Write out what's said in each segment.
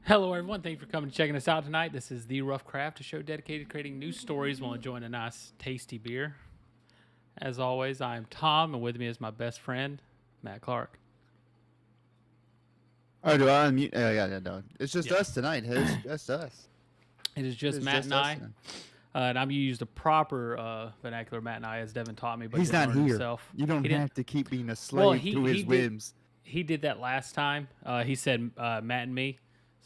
Hello, everyone. Thank you for coming and checking us out tonight. This is The Rough Craft, a show dedicated to creating new stories while enjoying a nice, tasty beer. As always, I am Tom, and with me is my best friend, Matt Clark. Oh, do I unmute? Yeah, no. It's just Yeah. us tonight. It's just us. It is just It's Matt just and us I. tonight. And I'm used the proper vernacular Matt and I, as Devin taught me, but He's didn't not learn here. himself. You don't He didn't. have to keep being a Well, slave to his whims. He did that last time. He said Matt and me.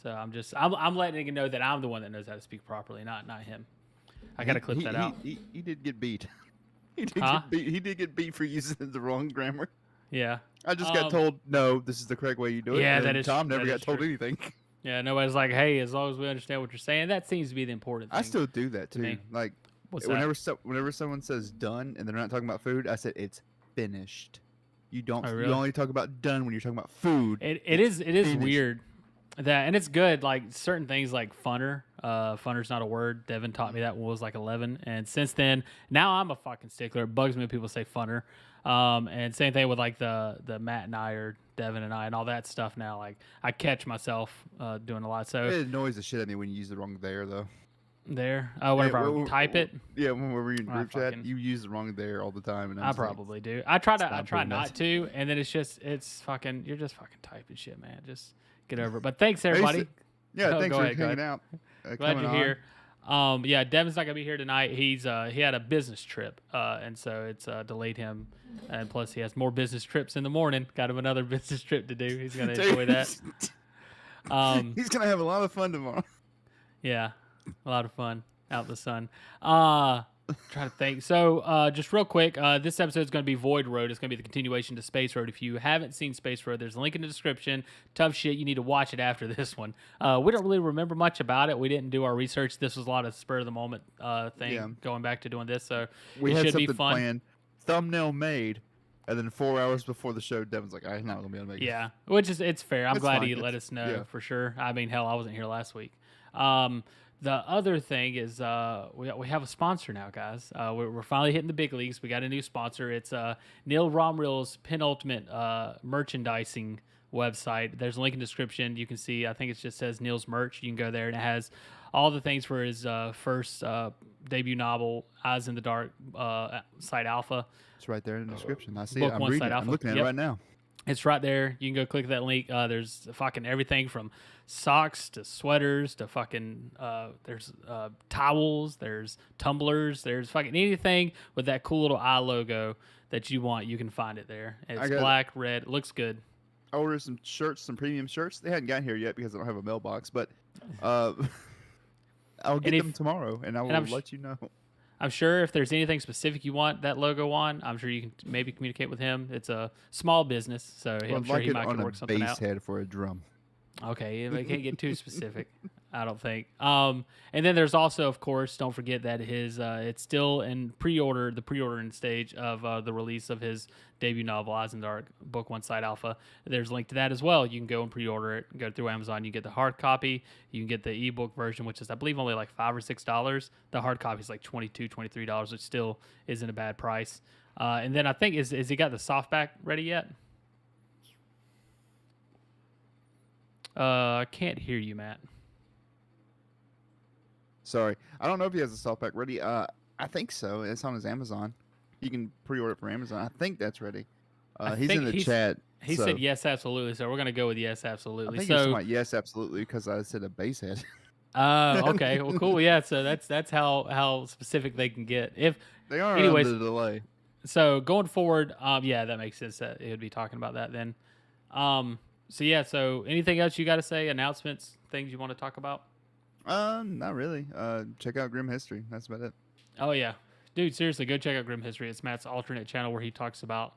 So I'm letting him know that I'm the one that knows how to speak properly, not him. I got to clip that out. He did get beat. He did get beat for using the wrong grammar. Yeah. I just got told, no, this is the correct way you do it. Yeah, and that is. Tom never that got is told true. anything. Yeah, nobody's like, hey, as long as we understand what you're saying, that seems to be the important thing. I still do that too. me. Like What's whenever that? whenever someone says done and they're not talking about food, I said it's finished. You don't. Oh, really? You only talk about done when you're talking about food. It is finished. weird that, and it's good. Like certain things like funner. Funner's not a word. Devin taught me that when I was like 11, and since then, now I'm a fucking stickler. It bugs me when people say funner. And same thing with like the Matt and I or Devin and I and all that stuff. Now, like I catch myself doing a lot. So It annoys the shit out of me when you use the wrong there though. there, whenever I type it. Yeah, when we're in I group chat, fucking- you use the wrong there all the time, and I probably do. I try pretty not nice. to, and then it's fucking. You're just fucking typing shit, man. Just get over it. But thanks everybody. Yeah, Oh, thanks go for ahead, go hanging out. Glad coming you're on. here. Yeah, Devin's not gonna be here tonight. He had a business trip, and so it's delayed him. And plus, he has more business trips in the morning. Got him another business trip to do. He's gonna enjoy that. He's gonna have a lot of fun tomorrow. Yeah, a lot of fun out in the sun. Try to think. So, just real quick, this episode is going to be Void Road. It's going to be the continuation to Space Road. If you haven't seen Space Road, there's a link in the description. Tough shit. You need to watch it after this one. We don't really remember much about it. We didn't do our research. This was a lot of spur of the moment thing. Yeah. Going back to doing this, so We it had should be something fun. planned, thumbnail made, and then 4 hours before the show, Devin's like, "I'm not gonna be able to make it." Yeah, which is it's fair. I'm It's glad fine. he let us know Yeah. for sure. I mean, hell, I wasn't here last week. The other thing is we have a sponsor now, guys. We're finally hitting the big leagues. We got a new sponsor. It's Neil Romreel's penultimate merchandising website. There's a link in the description. You can see, I think it just says Neil's merch. You can go there, and it has all the things for his first debut novel, Eyes in the Dark, Site Alpha. It's right there in the description. I see Book it. I'm one, reading Side it. I'm Alpha. looking at it Yep. right now. It's right there. You can go click that link. There's fucking everything from socks to sweaters to fucking there's towels, there's tumblers, there's fucking anything with that cool little eye logo that you want. You can find it there. It's got- black, red. It looks good. I ordered some shirts, some premium shirts. They hadn't gotten here yet because I don't have a mailbox, but I'll get if- them tomorrow, and I will I'm let you know. I'm sure if there's anything specific you want that logo on, I'm sure you can maybe communicate with him. It's a small business, so I'm I'd sure like he it might on can a work something bass out. head for a drum. Okay, we can't get too specific, I don't think. And then there's also, of course, don't forget that his it's still in the pre-ordering stage of the release of his debut novel, Eyes in the Dark, Book One Side Alpha. There's a link to that as well. You can go and pre-order it. Go through Amazon. You get the hard copy. You can get the ebook version, which is I believe only like $5 or $6. The hard copy is like $22, $23, which still isn't a bad price. And then I think is he got the softback ready yet? I can't hear you, Matt. Sorry, I don't know if he has a softback ready. I think so. It's on his Amazon. You can pre-order it for Amazon. I think that's ready. He's in the chat. He so said yes, absolutely. So we're gonna go with yes, I absolutely. think it's So, my yes, absolutely, because I said a bass head. okay, well, cool. Yeah, so that's how specific they can get. If They are Anyways. under the delay. so, going forward, yeah, that makes sense. That it would be talking about that then. So yeah. So anything else you got to say? Announcements, things you want to talk about? Not really. Check out Grim History. That's about it. Oh yeah, dude, seriously, go check out Grim History. It's Matt's alternate channel where he talks about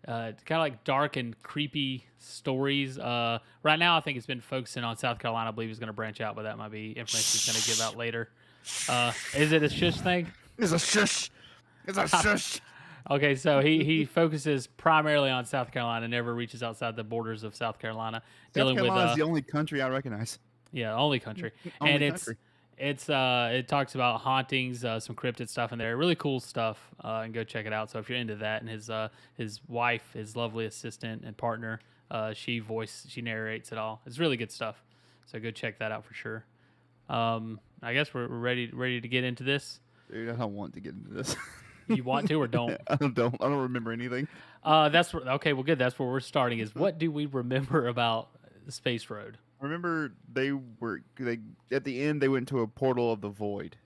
kind of like dark and creepy stories. Right now, I think it's been focusing on South Carolina. I believe he's going to branch out, but that might be information he's going to give out later. Is it a shush thing? It's a shush. It's a shush. Okay, so he focuses primarily on South Carolina, never reaches outside the borders of South Carolina, South dealing Carolina with is the only country I recognize. yeah, only country, Only and country. it talks about hauntings, some cryptid stuff in there, really cool stuff, and go check it out. So if you're into that, and his wife, his lovely assistant and partner, she narrates it all. It's really good stuff. So go check that out for sure. I guess we're ready to get into this. Dude, I don't want to get into this. You want to or don't? I don't remember anything. Okay. Well, good. That's where we're starting. Is what do we remember about Space Road? Remember, they at the end they went to a portal of the void.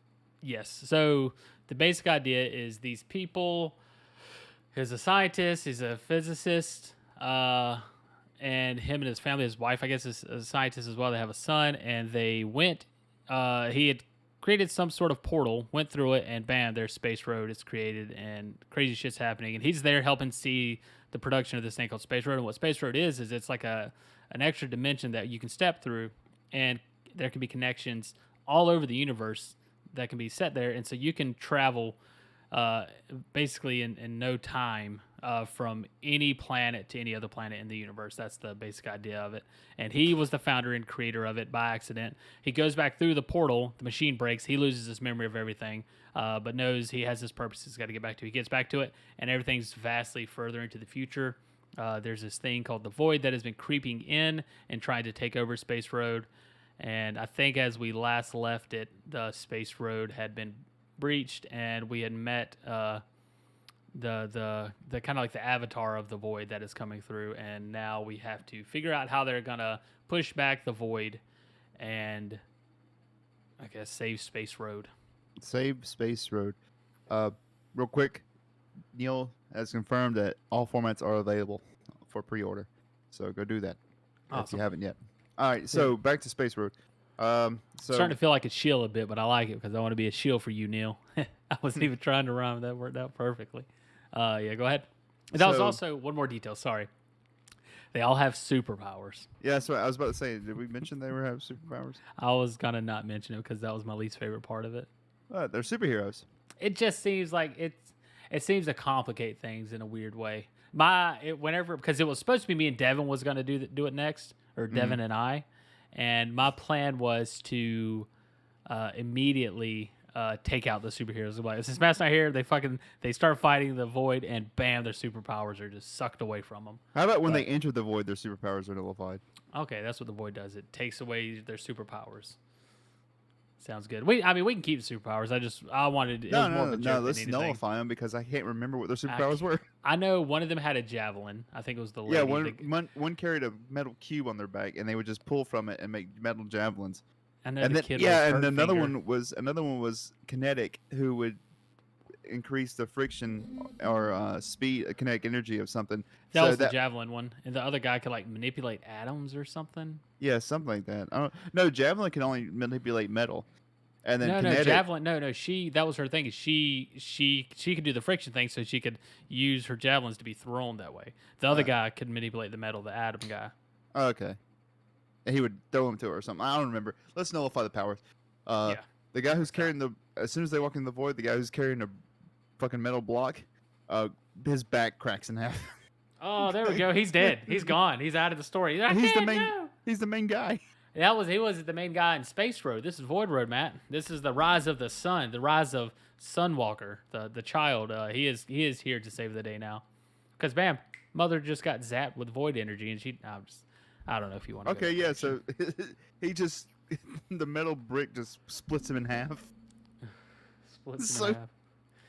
Yes. So the basic idea is these people. He's a scientist. He's a physicist. And him and his family, his wife, I guess, is a scientist as well. They have a son, and they went. He had created some sort of portal, went through it, and bam, there's Space Road is created, and crazy shit's happening. And he's there helping see the production of this thing called Space Road. And what Space Road is it's like an extra dimension that you can step through, and there can be connections all over the universe that can be set there. And so you can travel basically in no time from any planet to any other planet in the universe. That's the basic idea of it. And he was the founder and creator of it by accident. He goes back through the portal. The machine breaks. He loses his memory of everything, but knows he has this purpose he's got to get back to. He gets back to it, and everything's vastly further into the future. There's this thing called the Void that has been creeping in and trying to take over Space Road. And I think as we last left it, the Space Road had been breached, and we had met the kind of like the avatar of the Void that is coming through, and now we have to figure out how they're gonna push back the Void and I guess save Space Road. Save Space Road. Real quick, Neil has confirmed that all formats are available for pre-order, so go do that if you haven't yet. All right, so back to Space Road. Starting to feel like a shield a bit, but I like it because I want to be a shield for you, Neil. I wasn't even trying to rhyme. That worked out perfectly. Yeah, go ahead. That was also one more detail. Sorry. They all have superpowers. Yeah, that's what I was about to say. Did we mention they have superpowers? I was going to not mention it because that was my least favorite part of it. They're superheroes. It just seems like it seems to complicate things in a weird way. Because it was supposed to be me and Devin was going to do it next, or Devin and I. And my plan was to immediately take out the superheroes. Like, since Matt's not here, they start fighting the Void, and bam, their superpowers are just sucked away from them. How about when they enter the Void, their superpowers are nullified? Okay, that's what the Void does. It takes away their superpowers. Sounds good. We can keep the superpowers. I wanted it was more of a joke let's than anything. nullify them because I can't remember what their superpowers were. I know one of them had a javelin. I think it was the lady. Yeah, one carried a metal cube on their back, and they would just pull from it and make metal javelins. I know and the then, kid. Yeah, and another one was kinetic, who would increase the friction or speed, kinetic energy of something. That was the javelin one, and the other guy could like manipulate atoms or something. Yeah, something like that. No, javelin can only manipulate metal. And then kinetic, javelin. That was her thing. Is she could do the friction thing, so she could use her javelins to be thrown that way. The other guy could manipulate the metal, the atom guy. Okay, and he would throw them to her or something. I don't remember. Let's nullify the powers. The guy who's carrying as soon as they walk in the Void, the guy who's carrying a fucking metal block, his back cracks in half. Oh, there we go. He's dead. He's gone. He's out of the story. He's the main guy. He was the main guy in Space Road. This is Void Road, Matt. This is the rise of the sun, the rise of Sunwalker, the child. He is here to save the day now. Because bam, Mother just got zapped with Void energy, and I don't know if you want to. Okay, yeah. So he just the metal brick just splits him in half. Splits him in half.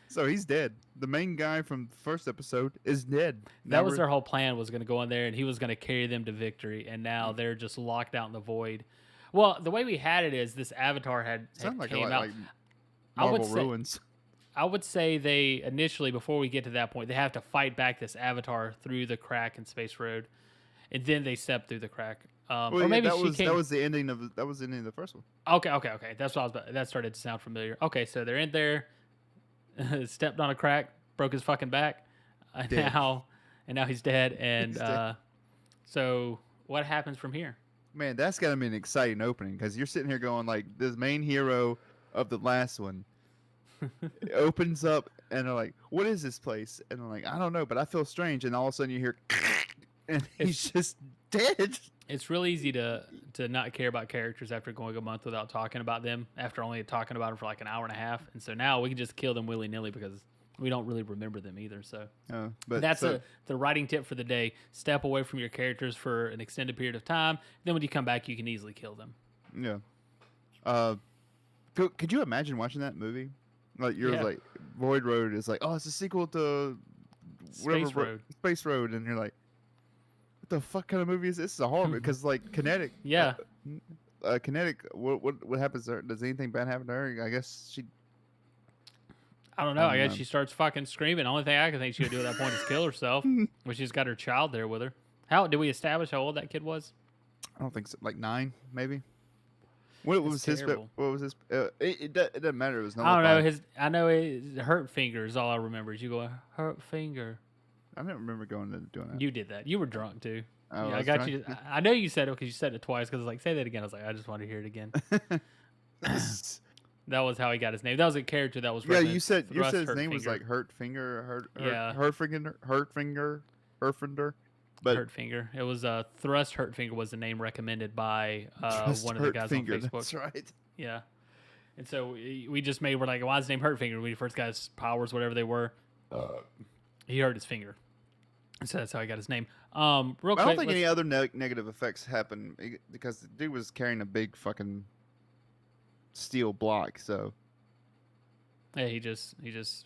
So he's dead. The main guy from the first episode is dead. That was their whole plan, was going to go in there, and he was going to carry them to victory, and now they're just locked out in the Void. Well, the way we had it is this avatar had came out. Like Marvel Ruins. I would say they initially, before we get to that point, they have to fight back this avatar through the crack in Space Road, and then they step through the crack. Or maybe that was the ending of the first one. Okay. That's what I was about. That started to sound familiar. Okay, so they're in there. Stepped on a crack, broke his fucking back, and now he's dead. And so what happens from here? Man, that's gotta be an exciting opening, because you're sitting here going like, this main hero of the last one opens up, and they're like, "What is this place?" And I'm like, "I don't know, but I feel strange." And all of a sudden you hear, and he's just dead. It's real easy to not care about characters after going a month without talking about them, after only talking about them for like an hour and a half. And so now we can just kill them willy-nilly because we don't really remember them either. So but that's the writing tip for the day. Step away from your characters for an extended period of time. Then when you come back, you can easily kill them. Yeah. Could you imagine watching that movie? Like you're like Void Road is like, oh, it's a sequel to Space Road. Space Road, and you're like, what the fuck kind of movie is this? This is a horror movie because like Kinetic. Yeah. Kinetic. What happens to her? Does anything bad happen to her? I guess she. I don't know. I guess she starts fucking screaming. The only thing I can think she would do at that point is kill herself. When she's got her child there with her. How did we establish how old that kid was? I don't think so. Like 9, maybe. What was his? What was his? It doesn't matter. It was no. I don't know. I know his hurt finger is all I remember. Is you go hurt finger. I don't remember doing that. You did that. You were drunk too. Oh, yeah, I got drunk? You. I know you said it because you said it twice. Because I was like, say that again. I was like, I just want to hear it again. That was how he got his name. That was a character that was. Yeah, you said his name was like Hurt Finger. Hurtfinger. But Hurt Finger. It was Thrust Hurt Finger was the name recommended by one of the guys on Facebook. That's right. Yeah. And so we just we're like, why is his name Hurt Finger? When he first got his powers, whatever they were, he hurt his finger. And so that's how he got his name. Real quick, I don't think any other negative effects happened because the dude was carrying a big fucking steel block. So yeah, he just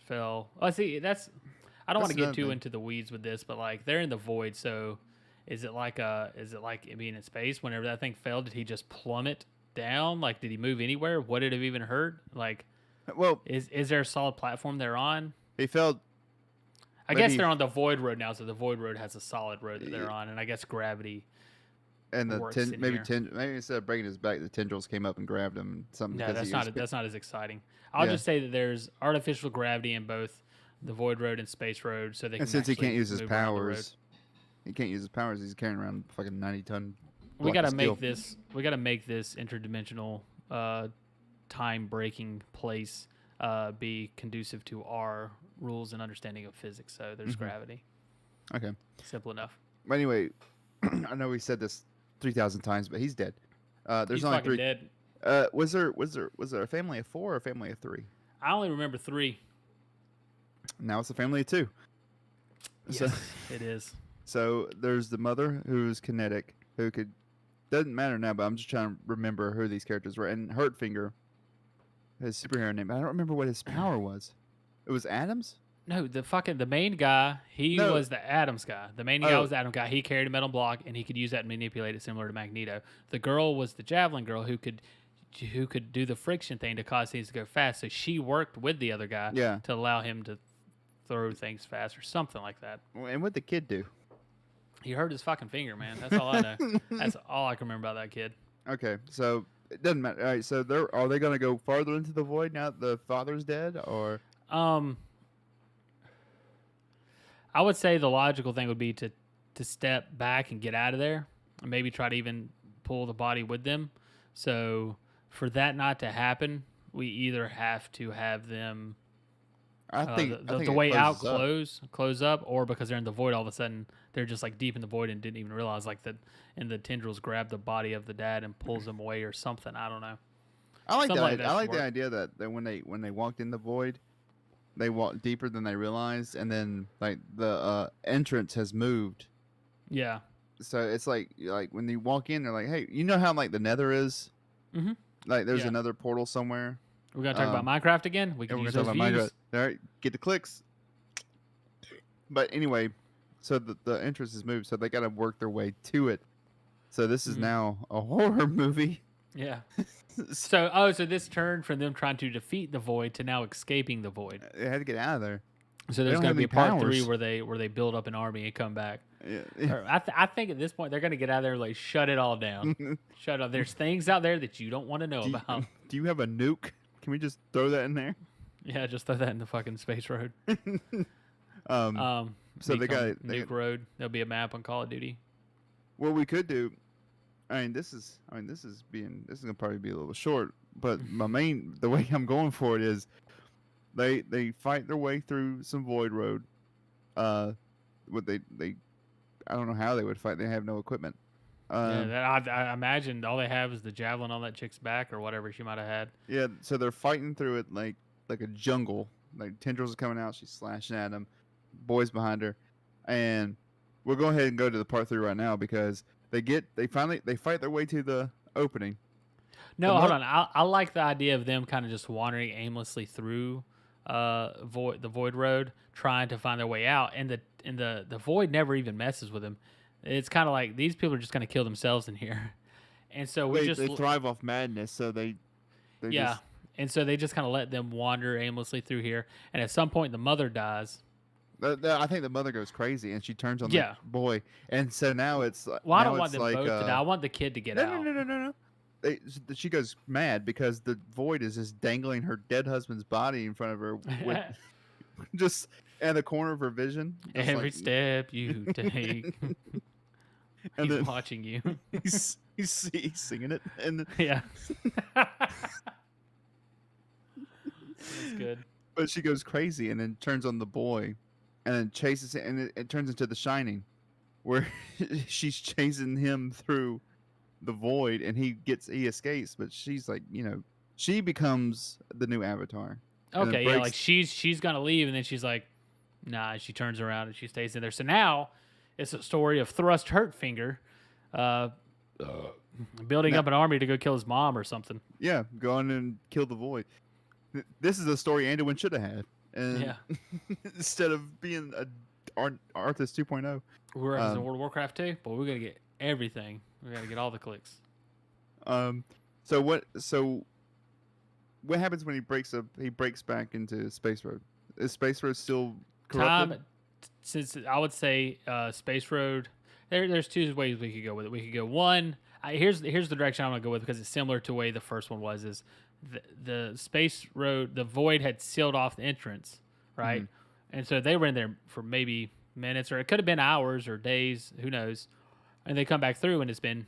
fell. Oh, see, I don't want to get too into the weeds with this, but like they're in the void. So is it like being in space? Whenever that thing fell, did he just plummet down? Like, did he move anywhere? What did it even hurt? Like, well, is there a solid platform they're on? He fell. I guess they're on the void road now, so the void road has a solid road that they're on, and I guess gravity. And maybe instead of breaking his back, the tendrils came up and grabbed him. Something. No, that's not as exciting. I'll just say that there's artificial gravity in both the void road and space road, so they. And since he can't use his powers, he's carrying around fucking 90-ton. We got to make this interdimensional, time-breaking place be conducive to our rules and understanding of physics. So there's gravity. Okay. Simple enough. But anyway, I know we said this 3,000 times, but he's dead. He's only 3. Dead. Was there a family of 4 or a family of 3? I only remember 3. Now it's a family of 2. Yes, so, it is. So there's the mother who's kinetic, who doesn't matter now, but I'm just trying to remember who these characters were. And Hurtfinger, his superhero name. I don't remember what his power was. It was Adams? No, the main guy, was the Adams guy. The main guy was the Atom guy. He carried a metal block, and he could use that and manipulate it similar to Magneto. The girl was the Javelin girl who could do the friction thing to cause things to go fast. So she worked with the other guy to allow him to throw things fast or something like that. And what'd the kid do? He hurt his fucking finger, man. That's all I know. That's all I can remember about that kid. Okay, so it doesn't matter. All right, so are they going to go farther into the void now that the father's dead, or? I would say the logical thing would be to step back and get out of there, and maybe try to even pull the body with them. So for that not to happen, we either have to have them. I think the way out close up, or because they're in the void, all of a sudden they're just like deep in the void and didn't even realize and the tendrils grab the body of the dad and pulls them away or something. I don't know. I like the idea that when they walked in the void, they walked deeper than they realized, and then like the entrance has moved. Yeah. So it's like when you walk in, they're like, hey, you know how like the Nether is? Mm-hmm. Like there's another portal somewhere. We're gonna talk about Minecraft again. We can use those views. Minecraft. All right, get the clicks. But anyway, so the entrance has moved, so they got to work their way to it. So this is now a horror movie. Yeah. So this turned from them trying to defeat the void to now escaping the void. They had to get out of there. So there's going to be a part 3 where they build up an army and come back. Yeah. I think at this point they're going to get out of there and like shut it all down. Shut up. There's things out there that you don't want to know about. Do you have a nuke? Can we just throw that in there? Yeah, just throw that in the fucking space road. So they got nuke road. There'll be a map on Call of Duty. What we could do. This is gonna probably be a little short, but the way I'm going for it is, they fight their way through some void road. I don't know how they would fight. They have no equipment. I imagine all they have is the javelin on that chick's back or whatever she might have had. Yeah, so they're fighting through it like a jungle, like tendrils are coming out. She's slashing at him. Boys behind her, and we'll go ahead and go to the part 3 right now because they fight their way to the opening. No, hold on. I like the idea of them kind of just wandering aimlessly through the void road, trying to find their way out, and the void never even messes with them. It's kind of like these people are just going to kill themselves in here, and so they thrive off madness, so they yeah, and so they just kind of let them wander aimlessly through here, and at some point the mother dies. I think the mother goes crazy and she turns on the boy, and so now it's well, I don't want them both to die. I want the kid to get out. No. She goes mad because the void is just dangling her dead husband's body in front of her, with just at the corner of her vision. Every step you take, and he's watching you. He's singing it, and yeah, that's good. But she goes crazy and then turns on the boy, and then chases it, and it turns into The Shining, where she's chasing him through the void, and he escapes, but she's like, she becomes the new Avatar. Okay, yeah, like she's gonna leave, and then she's like, nah. She turns around and she stays in there. So now it's a story of Thrust Hurtfinger, building up an army to go kill his mom or something. Yeah, go on and kill the void. This is a story Anduin should have had, and instead of being Arthas 2.0. We're in World of Warcraft 2, but we're gonna get everything. We gotta get all the clicks. So what happens when he breaks back into Space Road? Is Space Road still corrupted? Since I would say Space Road, there's two ways we could go with it. We could go one. Here's the direction I'm gonna go with because it's similar to the way the first one was. Is the Space Road, the void had sealed off the entrance, right? Mm-hmm. And so they were in there for maybe minutes, or it could have been hours or days, who knows. And they come back through, and it's been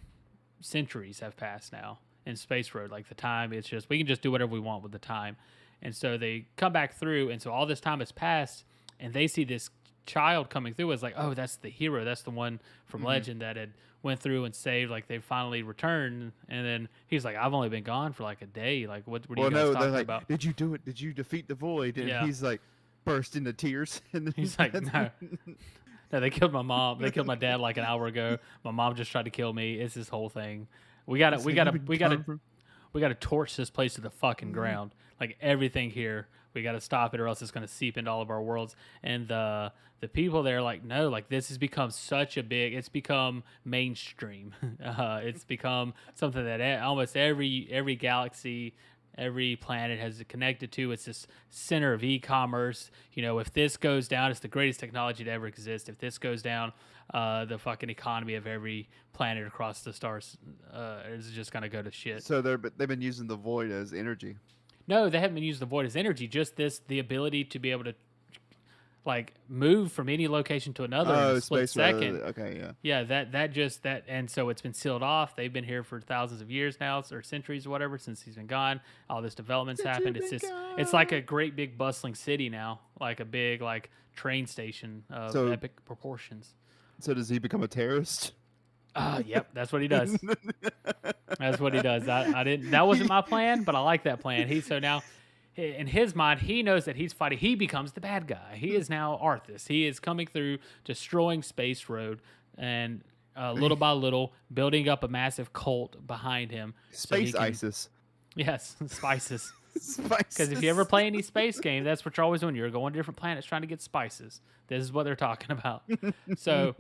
centuries have passed now in Space Road. Like the time, it's just, we can just do whatever we want with the time. And so they come back through, and so all this time has passed, and they see this child coming through. It's like, oh, that's the hero. That's the one from Legend that had went through and saved. Like they finally returned, and then he's like, I've only been gone for like a day. Like what are you guys talking about? Did you do it? Did you defeat the void? And he's like, burst into tears. And he's like, no. No, they killed my mom. They killed my dad like an hour ago. My mom just tried to kill me. It's this whole thing. We gotta torch this place to the fucking ground. Like everything here, we gotta stop it, or else it's gonna seep into all of our worlds. And the people there, like, no, like this has become such a big. It's become mainstream. It's become something that almost every galaxy, every planet has connected to. It's this center of e-commerce. If this goes down, it's the greatest technology to ever exist. If this goes down, the fucking economy of every planet across the stars is just gonna go to shit. So they've been using the void as energy. No, they haven't been using the void as energy. Just the ability to be able to like move from any location to another in a split second. Okay, yeah. Yeah, and so it's been sealed off. They've been here for thousands of years now, or centuries or whatever, since he's been gone. All this development's happened. It's like a great big bustling city now, like a big like train station of epic proportions. So does he become a terrorist? Yep, that's what he does. That's what he does. That wasn't my plan, but I like that plan. So now in his mind, he knows that he's fighting. He becomes the bad guy. He is now Arthas. He is coming through, destroying Space Road, and little by little, building up a massive cult behind him. Space ISIS. Yes, spices. Because if you ever play any space game, that's what you're always doing. You're going to different planets trying to get spices. This is what they're talking about. So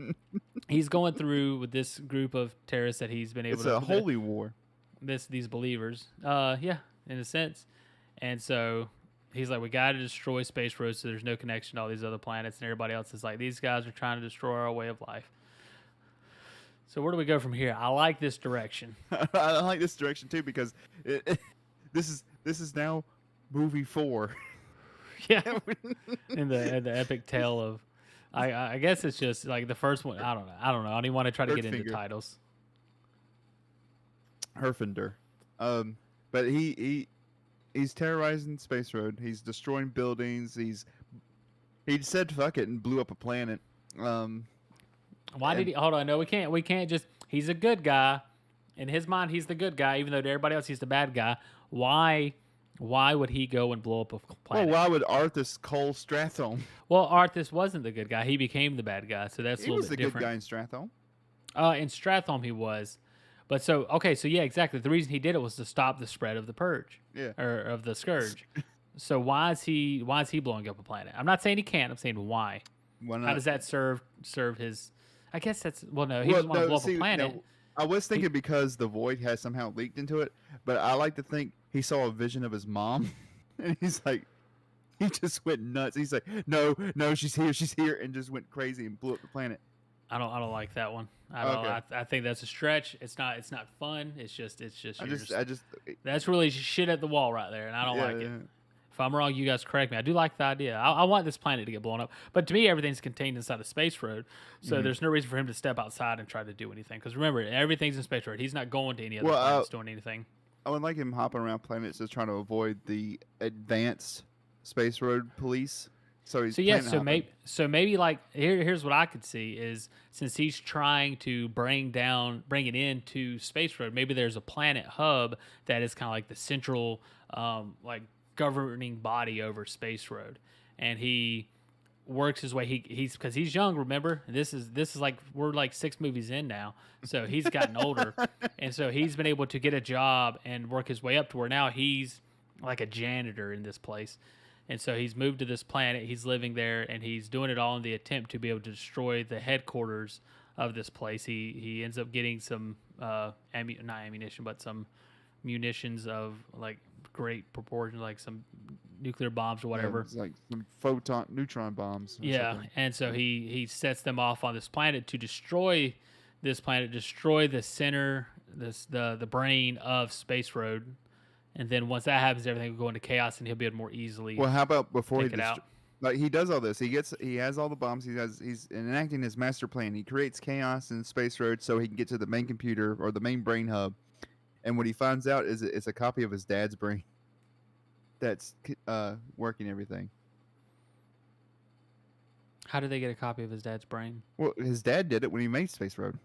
he's going through with this group of terrorists that he's been able to... It's a holy war. These believers. Yeah, in a sense. And so he's like, we got to destroy Space Road so there's no connection to all these other planets. And everybody else is like, these guys are trying to destroy our way of life. So where do we go from here? I like this direction. I like this direction too because this is now movie 4. Yeah, in the epic tale of, I guess it's just like the first one. I don't know. I don't even want to try to get into titles. Herfinder, but he's terrorizing Space Road. He's destroying buildings. He said fuck it and blew up a planet. Why did he? Hold on, no, we can't just. He's a good guy. In his mind, he's the good guy, even though to everybody else, he's the bad guy. Why Why would he go and blow up a Well, planet? why would Arthas Cole Strathome? Well, Arthas wasn't the good guy. He became the bad guy, so that's a He little was bit the good different. guy in Strathome. In Strathome, he was. But so, okay, so yeah, exactly. The reason he did it was to stop the spread of the purge, Yeah. or of the scourge. So why is he blowing up a planet? I'm not saying he can't. I'm saying why. Why not? How does that serve his? I guess that's no. He doesn't want to blow up a planet. No, I was thinking because the void has somehow leaked into it, but I like to think he saw a vision of his mom, and he's like, he just went nuts. He's like, no, she's here, and just went crazy and blew up the planet. I don't like that one. I don't. Okay. I think that's a stretch. It's not fun. It's just. I just That's really shit at the wall right there, and I don't like it. If I'm wrong, you guys correct me. I do like the idea. I want this planet to get blown up, but to me, everything's contained inside a space road, so there's no reason for him to step outside and try to do anything. Because remember, everything's in space road. He's not going to any other planets doing anything. I would like him hopping around planets just trying to avoid the advanced space road police. So he's maybe like here's what I could see is since he's trying to bring it into space road, maybe there's a planet hub that is kind of like the central like governing body over space road, and he works his way. He's because he's young. Remember, this is like we're like 6 movies in now, so he's gotten older, and so he's been able to get a job and work his way up to where now he's like a janitor in this place. And so he's moved to this planet. He's living there, and he's doing it all in the attempt to be able to destroy the headquarters of this place. He ends up getting some not ammunition, but some munitions of like great proportion, like some nuclear bombs or whatever. It's like some neutron bombs. Yeah, something. and so he sets them off on this planet to destroy this planet, destroy the center, the brain of Space Road. And then once that happens, everything will go into chaos, and he'll be able to more easily. Well, how about before take it out? Like he does all this, he has all the bombs. He's enacting his master plan. He creates chaos in Space Road so he can get to the main computer or the main brain hub. And what he finds out is it's a copy of his dad's brain that's working everything. How did they get a copy of his dad's brain? Well, his dad did it when he made Space Road.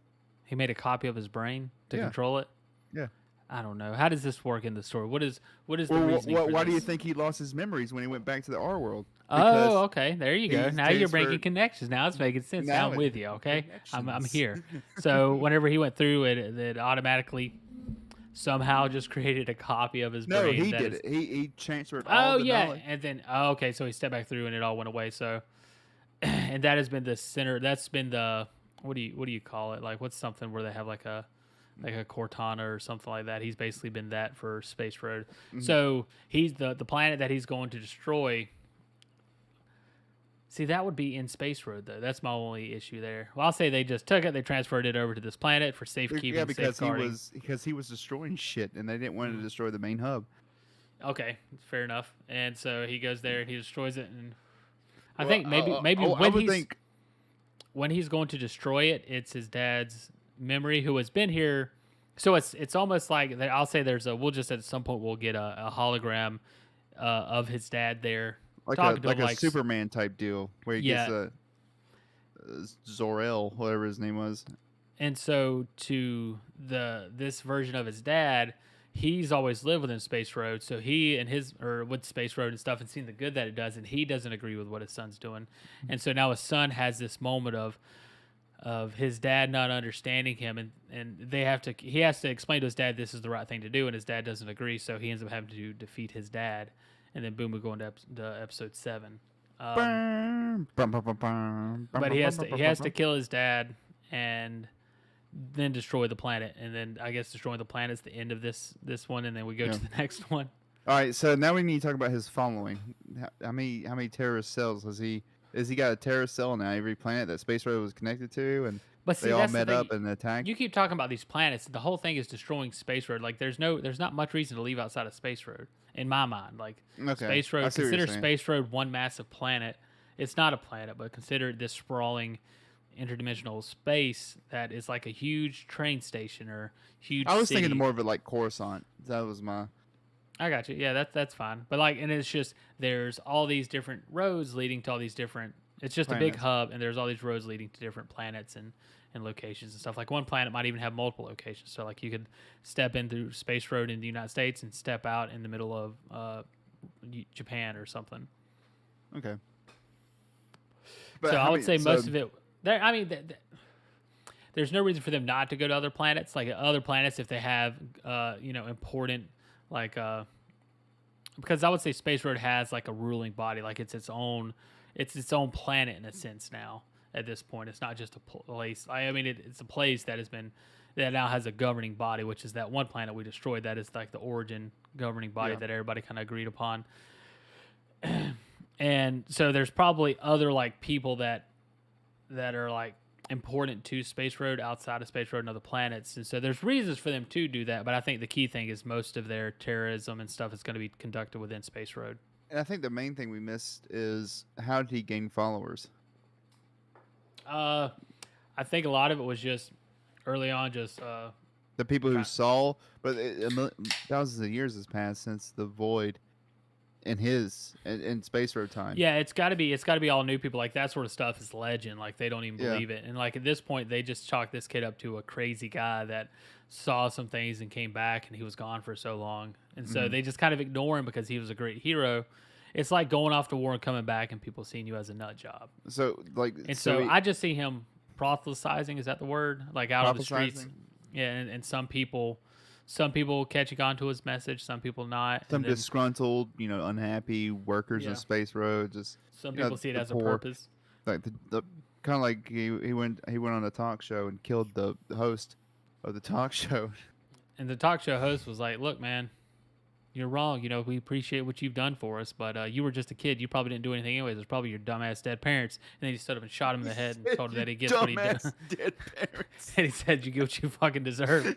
He made a copy of his brain to control it. Yeah. I don't know. How does this work in the story? What is the reasoning for why this? do you think he lost his memories when he went back to the R world? Oh, okay. There you go. Now you're breaking connections. Now it's making sense. Now I'm with you. Okay, I'm here. So whenever he went through it, it automatically somehow just created a copy of his brain. No, he did it. He transferred all the knowledge. And then okay, so he stepped back through and it all went away. So, and that has been the center. That's been the what do you call it? Like what's something where they have like a Cortana or something like that. He's basically been that for Space Road. Mm-hmm. So he's the planet that he's going to destroy. See, that would be in Space Road, though. That's my only issue there. Well, I'll say they just took it, they transferred it over to this planet for safekeeping. Yeah, because he was destroying shit, and they didn't want to destroy the main hub. Okay, fair enough. And so he goes there and he destroys it, and I think maybe when he's going to destroy it, it's his dad's memory who has been here. So it's almost like I'll say we'll just at some point we'll get a hologram of his dad there. Like a Superman type deal where he gets a Zor-El, whatever his name was. And so to this version of his dad, he's always lived within Space Road. So he and with Space Road and stuff and seen the good that it does, and he doesn't agree with what his son's doing. And so now his son has this moment of his dad not understanding him, and he has to explain to his dad this is the right thing to do, and his dad doesn't agree, so he ends up having to defeat his dad. And then boom, we go into episode 7. But he has to kill his dad and then destroy the planet. And then I guess destroying the planet is the end of this one, and then we go to the next one. All right, so now we need to talk about his following. How many terrorist cells has he got a terrorist cell on every planet that Space Road was connected to, and they all met up and attacked? You keep talking about these planets. The whole thing is destroying Space Road. Like there's not much reason to leave outside of Space Road in my mind. Like Space Road, consider Space Road one massive planet. It's not a planet, but consider this sprawling interdimensional space that is like a huge train station or huge. I was city. thinking more of it like Coruscant. That was my. I got you. Yeah, that's fine. But and it's just there's all these different roads leading to all these different. It's just planets. A big hub, and there's all these roads leading to different planets, and and locations and stuff. Like one planet might even have multiple locations. So like you could step in through Space Road in the United States and step out in the middle of Japan or something. Okay. But so I would say most of it. I mean, there's no reason for them not to go to other planets. Like other planets, if they have, important, like, because I would say Space Road has like a ruling body, like it's its own planet in a sense now. At this point, it's not just a place. I mean, it's a place that now has a governing body, which is that one planet we destroyed. That is like the origin governing body that everybody kind of agreed upon. And so there's probably other like people that are like important to Space Road outside of Space Road and other planets, and so there's reasons for them to do that. But I think the key thing is most of their terrorism and stuff is going to be conducted within Space Road. And I think the main thing we missed is how did he gain followers? I think a lot of it was just early on, just the people who saw, but thousands of years has passed since the Void in Space Road time. Yeah, it's got to be all new people. Like that sort of stuff is legend. Like they don't even believe it. And like at this point, they just chalk this kid up to a crazy guy that saw some things and came back, and he was gone for so long. And so they just kind of ignore him because he was a great hero. It's like going off to war and coming back, and people seeing you as a nut job. So like, and so I just see him proselytizing. Is that the word? Like out on the streets. Yeah, and some people catching on to his message, some people not. Some disgruntled, unhappy workers of Space Road. Just some people see it as a purpose. Like the kind of like he went on a talk show and killed the host of the talk show. And the talk show host was like, "Look, man, you're wrong. We appreciate what you've done for us, but you were just a kid. You probably didn't do anything anyways. It's probably your dumbass dead parents." And then he stood up and shot him in the head and told him that he gets what he did. Dead parents. And he said, "You get what you fucking deserve."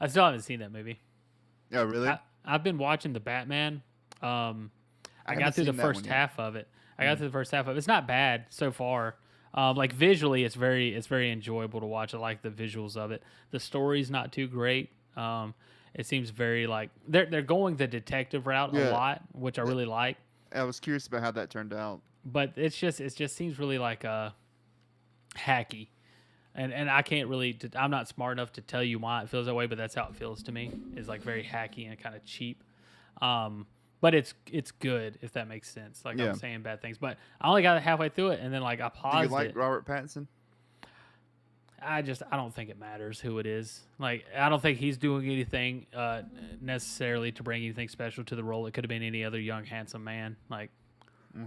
I still haven't seen that movie. Oh, really? I've been watching the Batman. I got through the first half of it. It's not bad so far. Like visually, it's very enjoyable to watch. I like the visuals of it. The story's not too great. It seems very like they're going the detective route a lot, which I really like. I was curious about how that turned out. But it just seems really like hacky. And I can't really, I'm not smart enough to tell you why it feels that way, but that's how it feels to me. It's like very hacky and kind of cheap. But it's good, if that makes sense. Like I'm saying bad things, but I only got halfway through it, and then like I paused it. Do you like Robert Pattinson? I don't think it matters who it is. Like I don't think he's doing anything necessarily to bring anything special to the role. It could have been any other young handsome man. Like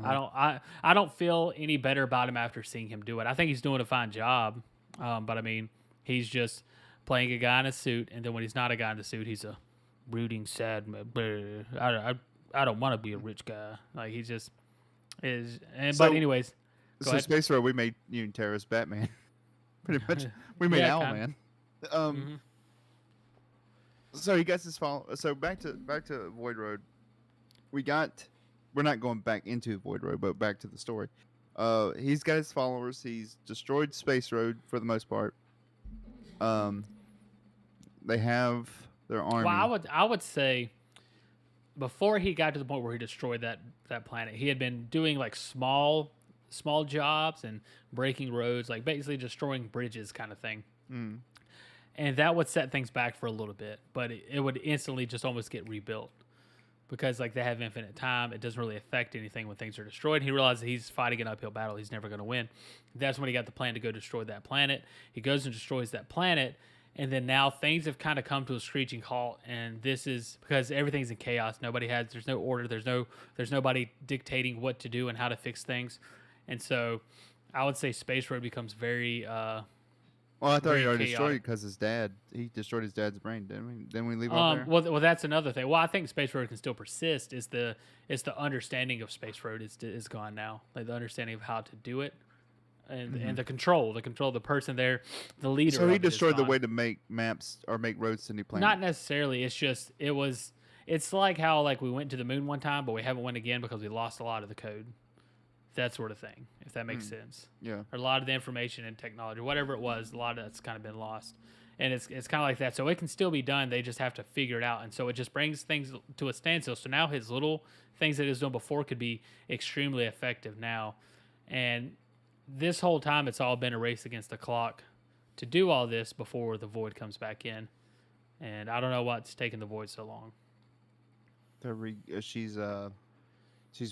I don't feel any better about him after seeing him do it. I think he's doing a fine job. But I mean, he's just playing a guy in a suit, and then when he's not a guy in the suit, he's a brooding, sad. I don't want to be a rich guy. Like he just is. But anyways, go ahead. Space Road, we made terrorist Batman. Pretty much, we made Owlman. So you guys just follow. So back to Void Road. We're not going back into Void Road, but back to the story. He's got his followers. He's destroyed Space Road for the most part. They have their army. Well, I would say before he got to the point where he destroyed that planet, he had been doing like small jobs and breaking roads, like basically destroying bridges kind of thing. And that would set things back for a little bit, but it would instantly just almost get rebuilt. Because like they have infinite time, it doesn't really affect anything when things are destroyed. He realizes he's fighting an uphill battle. He's never going to win. That's when he got the plan to go destroy that planet. He goes and destroys that planet, and then now things have kind of come to a screeching halt. And this is because everything's in chaos. There's no order. There's nobody dictating what to do and how to fix things. And so, I would say Space Road becomes very. Well, I thought he already destroyed it because he destroyed his dad's brain, didn't we? Didn't we leave out there? Well, that's another thing. Well, I think Space Road can still persist. It's the understanding of Space Road is gone now. Like the understanding of how to do it, and the control, the person there, the leader. So he destroyed the way to make maps or make roads to new planets. Not necessarily. It's just it's like how like we went to the moon one time, but we haven't went again because we lost a lot of the code. That sort of thing, if that makes sense. Yeah. Or a lot of the information and technology, whatever it was, a lot of that's kind of been lost. And it's kind of like that. So it can still be done. They just have to figure it out. And so it just brings things to a standstill. So now his little things that he was doing before could be extremely effective now. And this whole time it's all been a race against the clock to do all this before the void comes back in. And I don't know what's taking the void so long. She's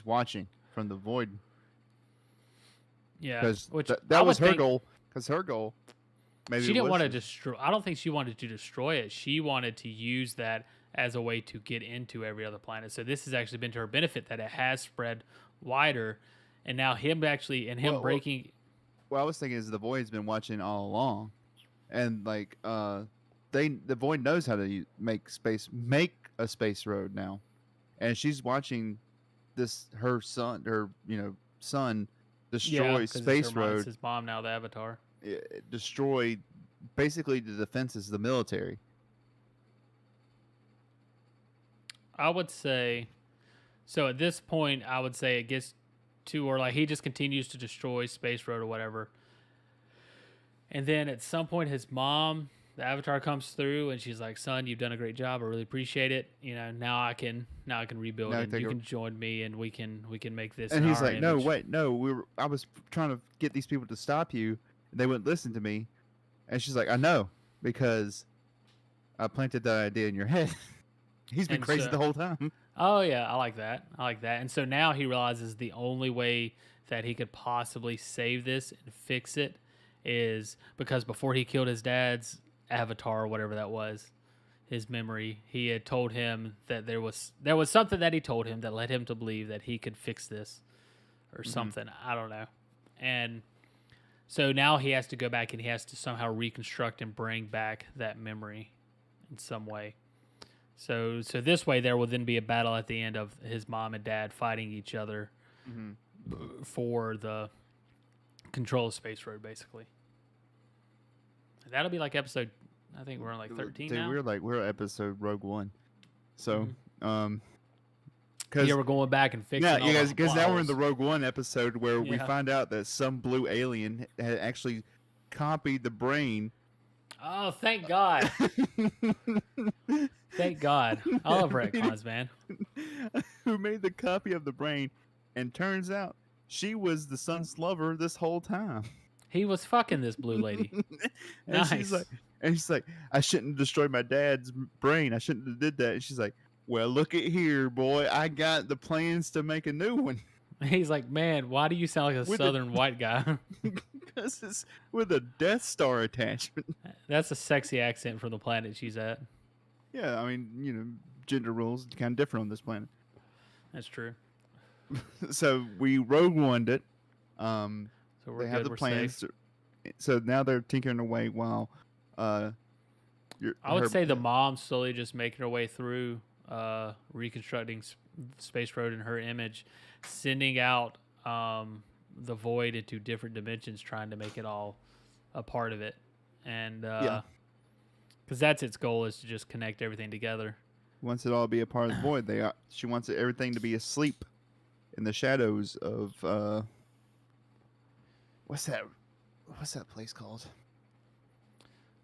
watching from the void. Yeah, Because which that was her goal. Because her goal, maybe she didn't want to destroy. I don't think she wanted to destroy it. She wanted to use that as a way to get into every other planet. So this has actually been to her benefit that it has spread wider, and now him breaking. What I was thinking is the void's been watching all along, and like the void knows how to make a space road now, and she's watching her son destroy space road. His mom now the Avatar. Destroy basically the defenses of the military. I would say, so at this point, I would say it gets to where like he just continues to destroy Space Road or whatever. And then at some point, his mom, the Avatar, comes through and she's like, "Son, you've done a great job. I really appreciate it. Now I can rebuild it. You can join me and we can make this." And he's like, "No, wait, no. I was trying to get these people to stop you. They wouldn't listen to me." And she's like, "I know, because I planted that idea in your head." He's been crazy the whole time. Oh yeah, I like that. And so now he realizes the only way that he could possibly save this and fix it is because before he killed his dad's Avatar or whatever that was, his memory, he had told him that there was something that he told him that led him to believe that he could fix this or something. I don't know. And so now he has to go back and he has to somehow reconstruct and bring back that memory in some way. So this way there will then be a battle at the end of his mom and dad fighting each other for the control of Space Road, basically. And that'll be like episode, I think we're on like 13 now. We're at episode Rogue One. So, we're going back and fixing because now we're in the Rogue One episode where we find out that some blue alien had actually copied the brain. Oh, thank God. Thank God. I love retcons, man. Who made the copy of the brain, and turns out she was the son's lover this whole time. He was fucking this blue lady. And nice. she's like, "I shouldn't have destroyed my dad's brain. I shouldn't have did that." And she's like, "Well, look at here, boy. I got the plans to make a new one." He's like, "Man, why do you sound like a southern white guy?" Because it's with a Death Star attachment. That's a sexy accent from the planet she's at. Yeah, I mean, gender roles kind of different on this planet. That's true. So we Rogue One'd it. So they have the plans. So now they're tinkering away while I would say the mom's slowly just making her way through reconstructing Space Road in her image, sending out the void into different dimensions, trying to make it all a part of it. And because that's its goal, is to just connect everything together. Wants it all to be a part of the void. She wants everything to be asleep in the shadows of what's that place called?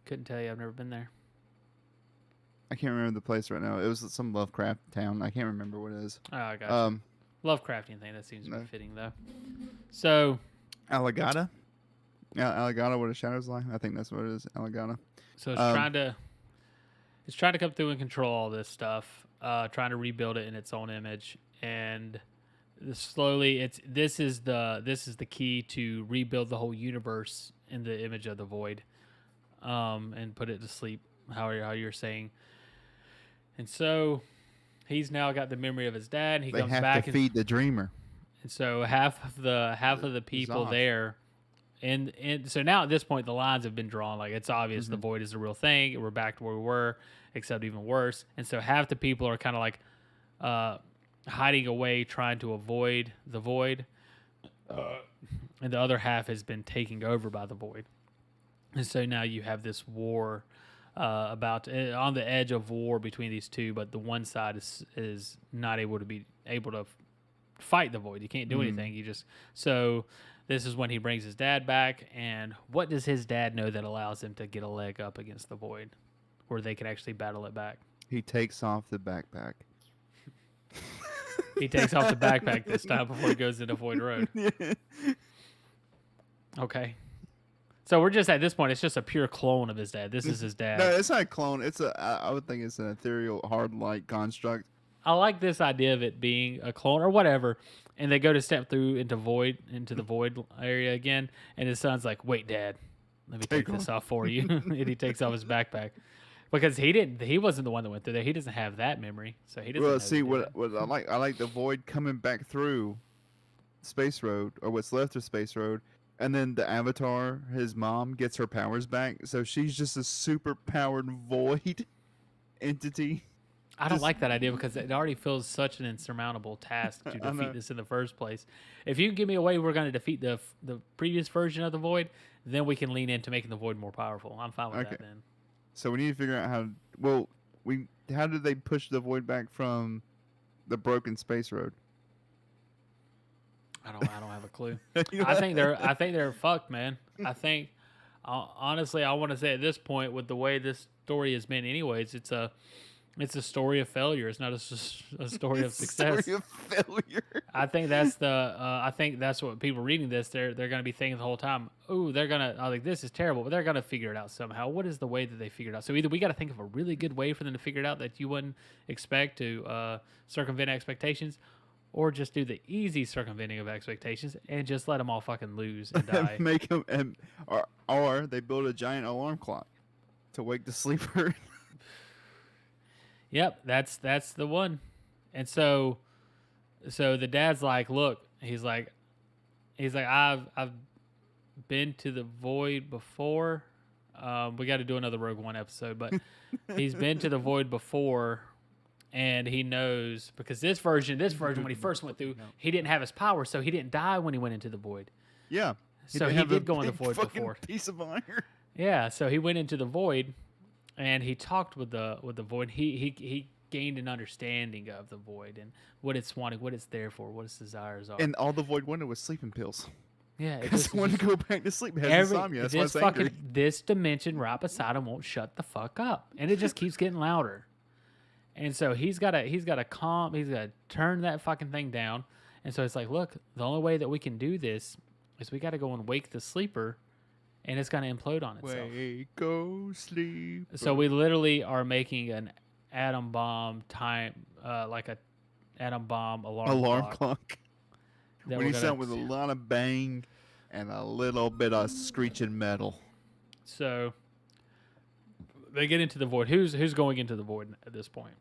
Couldn't tell you. I've never been there. I can't remember the place right now. It was some Lovecraft town. I can't remember what it is. Oh, I got you. Lovecraftian thing. That seems to be fitting, though. So, Alagata? Alagata, where the shadows lie? I think that's what it is. Alagata. So it's trying to come through and control all this stuff, trying to rebuild it in its own image, and slowly this is the key to rebuild the whole universe in the image of the void, and put it to sleep. How you're saying, and so he's now got the memory of his dad. He comes back. They have to feed the dreamer, and so half of the people there. And so now at this point, the lines have been drawn. Like, it's obvious the void is a real thing. We're back to where we were, except even worse. And so half the people are kind of like hiding away, trying to avoid the void. And the other half has been taken over by the void. And so now you have this war on the edge of war between these two. But the one side is not able to fight the void. You can't do anything. So this is when he brings his dad back, and what does his dad know that allows him to get a leg up against the void, where they can actually battle it back? He takes off the backpack. He takes off the backpack this time before he goes into Void Road. Okay. So we're just at this point. It's just a pure clone of his dad. This is his dad. No, it's not a clone. I would think it's an ethereal hard light construct. I like this idea of it being a clone or whatever. And they go to step through into the void area again. And his son's like, "Wait, Dad, let me take this off for you." And he takes off his backpack because he wasn't the one that went through there. He doesn't have that memory, so he doesn't. Well, see what I like the void coming back through Space Road or what's left of Space Road. And then the Avatar, his mom, gets her powers back. So she's just a super powered void entity. I don't like that idea because it already feels such an insurmountable task to defeat this in the first place. If you can give me a way we're going to defeat the previous version of the void, then we can lean into making the void more powerful. I'm fine with that then. So we need to figure out how did they push the void back from the broken Space Road? I don't have a clue. I think they're fucked, man. I think honestly, I want to say at this point, with the way this story has been, anyways, it's a story of failure. It's not a story of success. Story of failure. I think that's what people reading this they're going to be thinking the whole time. Oh, this is terrible, but they're going to figure it out somehow. What is the way that they figure it out? So either we got to think of a really good way for them to figure it out that you wouldn't expect to circumvent expectations, or just do the easy circumventing of expectations and just let them all fucking lose and die. Make them, or they build a giant alarm clock to wake the sleeper. Yep, that's the one. And so the dad's like, look, he's like, I've been to the void before. We got to do another Rogue One episode, but he's been to the void before. And he knows because this version when he first went through, he didn't have his power, so he didn't die when he went into the void. Yeah. So he did go in the void before. Piece of iron. Yeah, so he went into the void, and he talked with the void. He gained an understanding of the void and what it's wanting, what it's there for, what its desires are. And all the void wanted was sleeping pills. Yeah, it just wanted to go back to sleep. It has insomnia. That's why it's angry. This dimension right beside him won't shut the fuck up, and it just keeps getting louder. And so he's got to turn that fucking thing down. And so it's like, look, the only way that we can do this is we got to go and wake the sleeper, and it's going to implode on itself. Wake, go, sleep. So we literally are making an atom bomb like a atom bomb alarm clock. When you sound with a lot of bang and a little bit of screeching metal. So they get into the void. Who's going into the void at this point?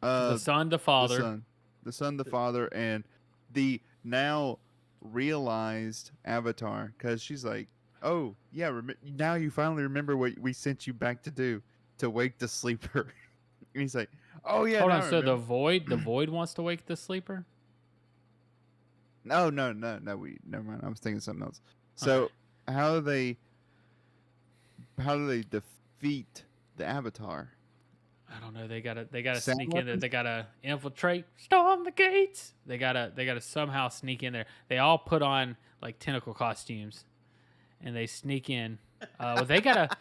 The son, the father. The son, the father, and the now realized Avatar. Because she's like, oh, yeah, now you finally remember what we sent you back to do, to wake the sleeper. And he's like, oh, yeah. Hold on, so the void wants to wake the sleeper? No, never mind. I was thinking something else. So how do they defeat the Avatar? I don't know. They gotta sneak in there. They gotta infiltrate, storm the gates. They gotta somehow sneak in there. They all put on like tentacle costumes, and they sneak in. Well, they gotta.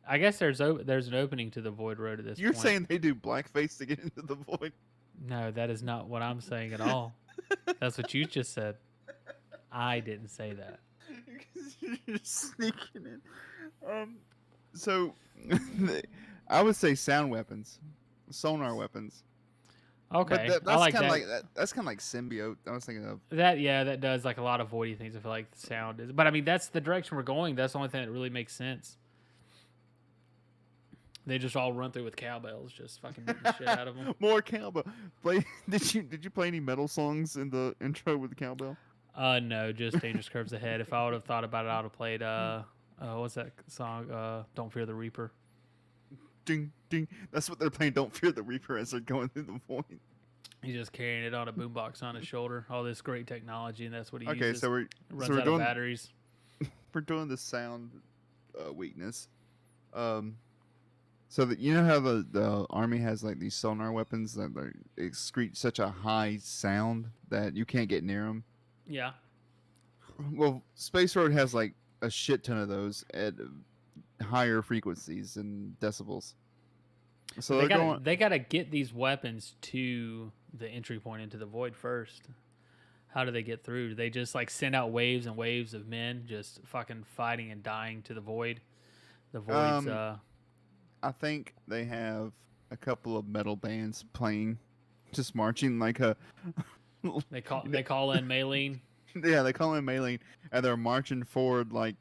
I guess there's an opening to the void road at this point. You're saying they do blackface to get into the void? No, that is not what I'm saying at all. That's what you just said. I didn't say that. You're sneaking in. So I would say sound weapons, sonar weapons. Okay, but that's I like kind of that. like that's kind of like symbiote. I was thinking of that. Yeah, that does like a lot of voidy things. I feel like the sound is, but I mean that's the direction we're going. That's the only thing that really makes sense. They just all run through with cowbells, just fucking beating the shit out of them. More cowbell. Did you play any metal songs in the intro with the cowbell? No, just Dangerous Curves Ahead. If I would have thought about it, I would have played what's that song? Don't Fear the Reaper. Ding ding. That's what they're playing. Don't Fear the Reaper as they're going through the void. He's just carrying it on a boombox on his shoulder. All this great technology, and that's what he uses. Okay, so runs out of batteries. We're doing the sound weakness. So that you know how the army has like these sonar weapons that excrete such a high sound that you can't get near them. Yeah. Well, Space Road has like a shit ton of those at higher frequencies and decibels. So they gotta get these weapons to the entry point into the void first. how do they get through? Do they just like send out waves and waves of men just fucking fighting and dying to the void? The void's I think they have a couple of metal bands playing, just marching like a. they call in Maylene. Yeah, they call in Maylene, and they're marching forward like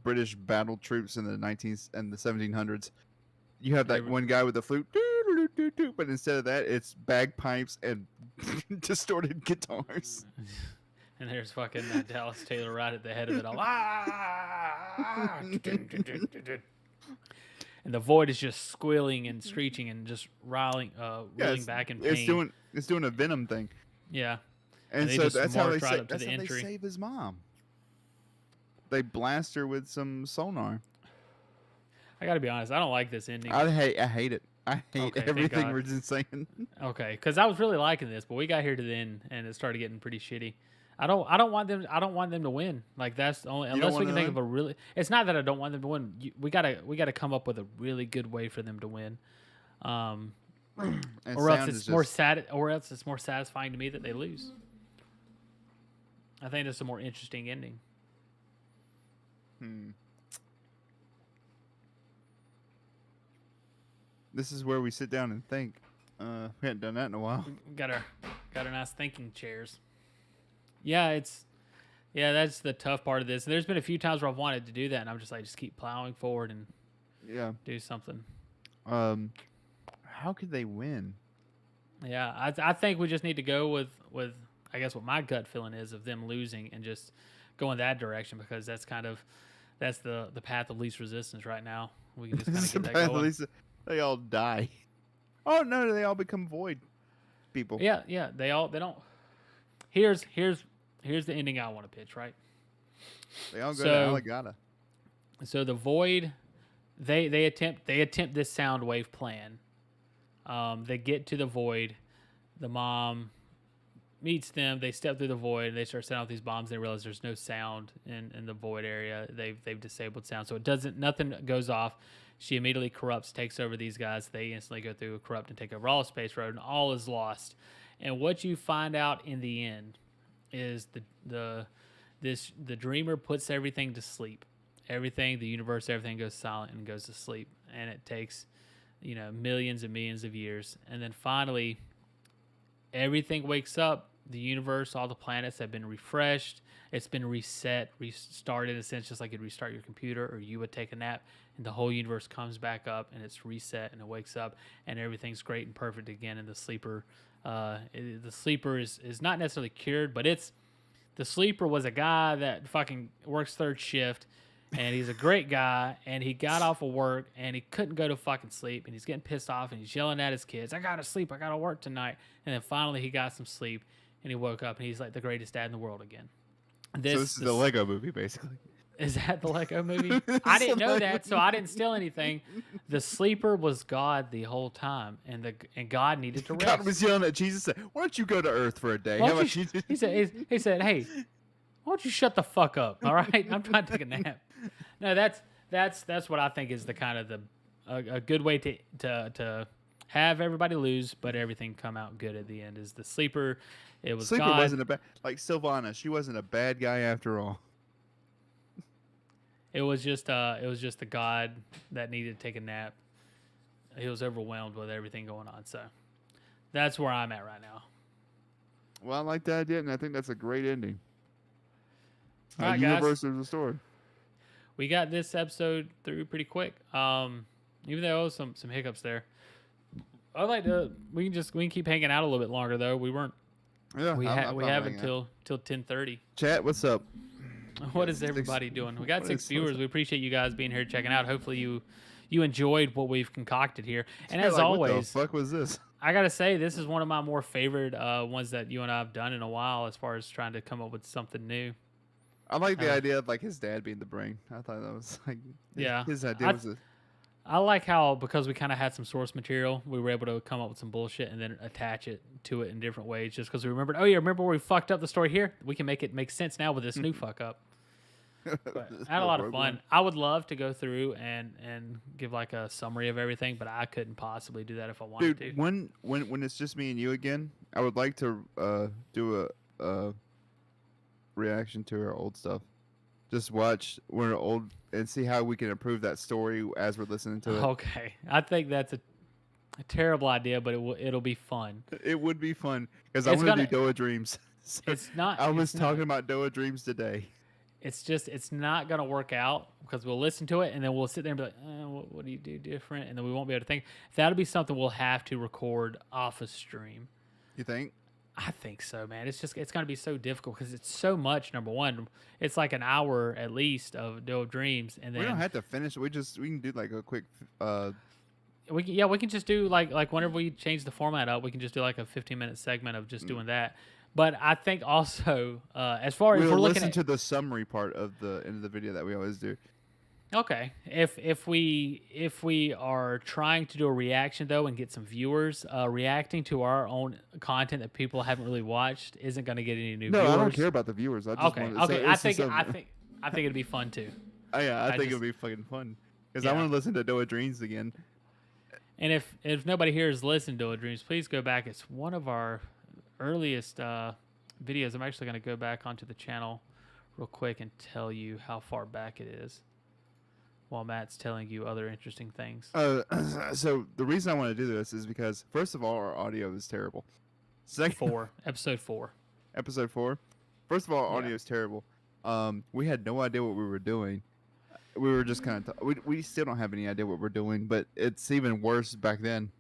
British battle troops in the 1700s. You have that one guy with the flute, but instead of that, it's bagpipes and distorted guitars. And there's fucking Dallas Taylor right at the head of it all. And the void is just squealing and screeching and just reeling back in pain. It's doing a Venom thing. Yeah. And so that's how they save his mom. They blast her with some sonar. I got to be honest, I don't like this ending. I hate it. I hate everything we're just saying. Okay, because I was really liking this, but we got here to the end and it started getting pretty shitty. I don't want them to win. Like that's the only unless we can think of a really. It's not that I don't want them to win. We gotta come up with a really good way for them to win, or else it's more sad. Or else it's more satisfying to me that they lose. I think it's a more interesting ending. This is where we sit down and think. We hadn't done that in a while. Got our nice thinking chairs. Yeah, that's the tough part of this. There's been a few times where I've wanted to do that, and I'm just like, just keep plowing forward and do something. How could they win? Yeah, I think we just need to go with I guess what my gut feeling is of them losing and just go in that direction because that's the path of least resistance right now. We can just kind of get that going. They all die. Oh no, they all become void people. Yeah, they don't. Here's the ending I want to pitch, right? They all go to Alagata. So the void, they attempt this sound wave plan. They get to the void. The mom meets them. They step through the void. They start setting off these bombs. They realize there's no sound in the void area. They've disabled sound, so nothing goes off. She immediately corrupts, takes over these guys. They instantly go through, corrupt, and take over all of Space Road, and all is lost. And what you find out in the end is the dreamer puts everything to sleep. Everything, the universe, everything goes silent and goes to sleep. And it takes, millions and millions of years. And then finally, everything wakes up. The universe, all the planets have been refreshed. It's been reset, restarted, essentially, just like you'd restart your computer or you would take a nap, and the whole universe comes back up and it's reset and it wakes up and everything's great and perfect again. And the sleeper is not necessarily cured, but the sleeper was a guy that fucking works third shift, and he's a great guy, and he got off of work and he couldn't go to fucking sleep, and he's getting pissed off and he's yelling at his kids, I gotta sleep, I gotta work tonight. And then finally he got some sleep and he woke up and he's like the greatest dad in the world again. This is the Lego movie, basically. Is that the Lego movie? I didn't know that, so I didn't steal anything. The sleeper was God the whole time, and God needed to rest. God was yelling at Jesus, said, "Why don't you go to Earth for a day?" He said, "Hey, why don't you shut the fuck up? All right, I'm trying to take a nap." No, that's what I think is the kind of a good way to have everybody lose, but everything come out good at the end. Is the sleeper? It was sleeper God. Wasn't a bad like Sylvana. She wasn't a bad guy after all. It was just a God that needed to take a nap. He was overwhelmed with everything going on. So that's where I'm at right now. Well, I like that idea, and I think that's a great ending. All right, universe guys. Is the story. We got this episode through pretty quick. Even though there was some hiccups there. I'd like to. We can keep hanging out a little bit longer though. We weren't. Yeah, we have until 10:30. Chat, what's up? What is everybody doing? We got 6 viewers. We appreciate you guys being here checking out. Hopefully you enjoyed what we've concocted here. And as always, what the fuck was this? I gotta say, this is one of my more favorite ones that you and I have done in a while, as far as trying to come up with something new. I like the idea of like his dad being the brain. I thought that was like his idea was. I like how, because we kind of had some source material, we were able to come up with some bullshit and then attach it to it in different ways. Just because we remembered, remember where we fucked up the story here? We can make it make sense now with this new fuck up. But I had a lot of fun. I would love to go through and give like a summary of everything, but I couldn't possibly do that if I wanted to. When it's just me and you again, I would like to do a reaction to our old stuff. Just watch when we're old and see how we can improve that story as we're listening to it. Okay, I think that's a terrible idea, but it'll be fun. It would be fun because I It's want to gonna. do Doa Dreams. So It's not. I was It's talking not. about Doa Dreams today. It's not gonna work out because we'll listen to it and then we'll sit there and be like, what do you do different? And then we won't be able to think. That'll be something we'll have to record off a stream. You think? I think so, man. It's gonna be so difficult because it's so much. Number one, it's like an hour at least of Doe of Dreams, and then We don't have to finish. We can do like a quick. we can just do like whenever we change the format up, we can just do like a 15-minute segment of just doing that. But I think also as far as We'll we're looking listen at to the summary part of the end of the video that we always do. okay, if we are trying to do a reaction though and get some viewers, reacting to our own content that people haven't really watched isn't going to get any new No, viewers. I don't care about the viewers. I just Okay, want to okay. say I it's think just I think it'd be fun too. yeah, I think just- it'll be fucking fun because Yeah. I want to listen to Doa Dreams again. And if nobody here has listened to Doa Dreams, please go back. It's one of our earliest videos. I'm actually going to go back onto the channel real quick and tell you how far back it is while Matt's telling you other interesting things. So the reason I want to do this is because first of all, our audio is terrible. Second, Episode 4. episode 4. First of all, our Yeah. audio is terrible. We had no idea what we were doing. We were just kind of we still don't have any idea what we're doing, but it's even worse back then.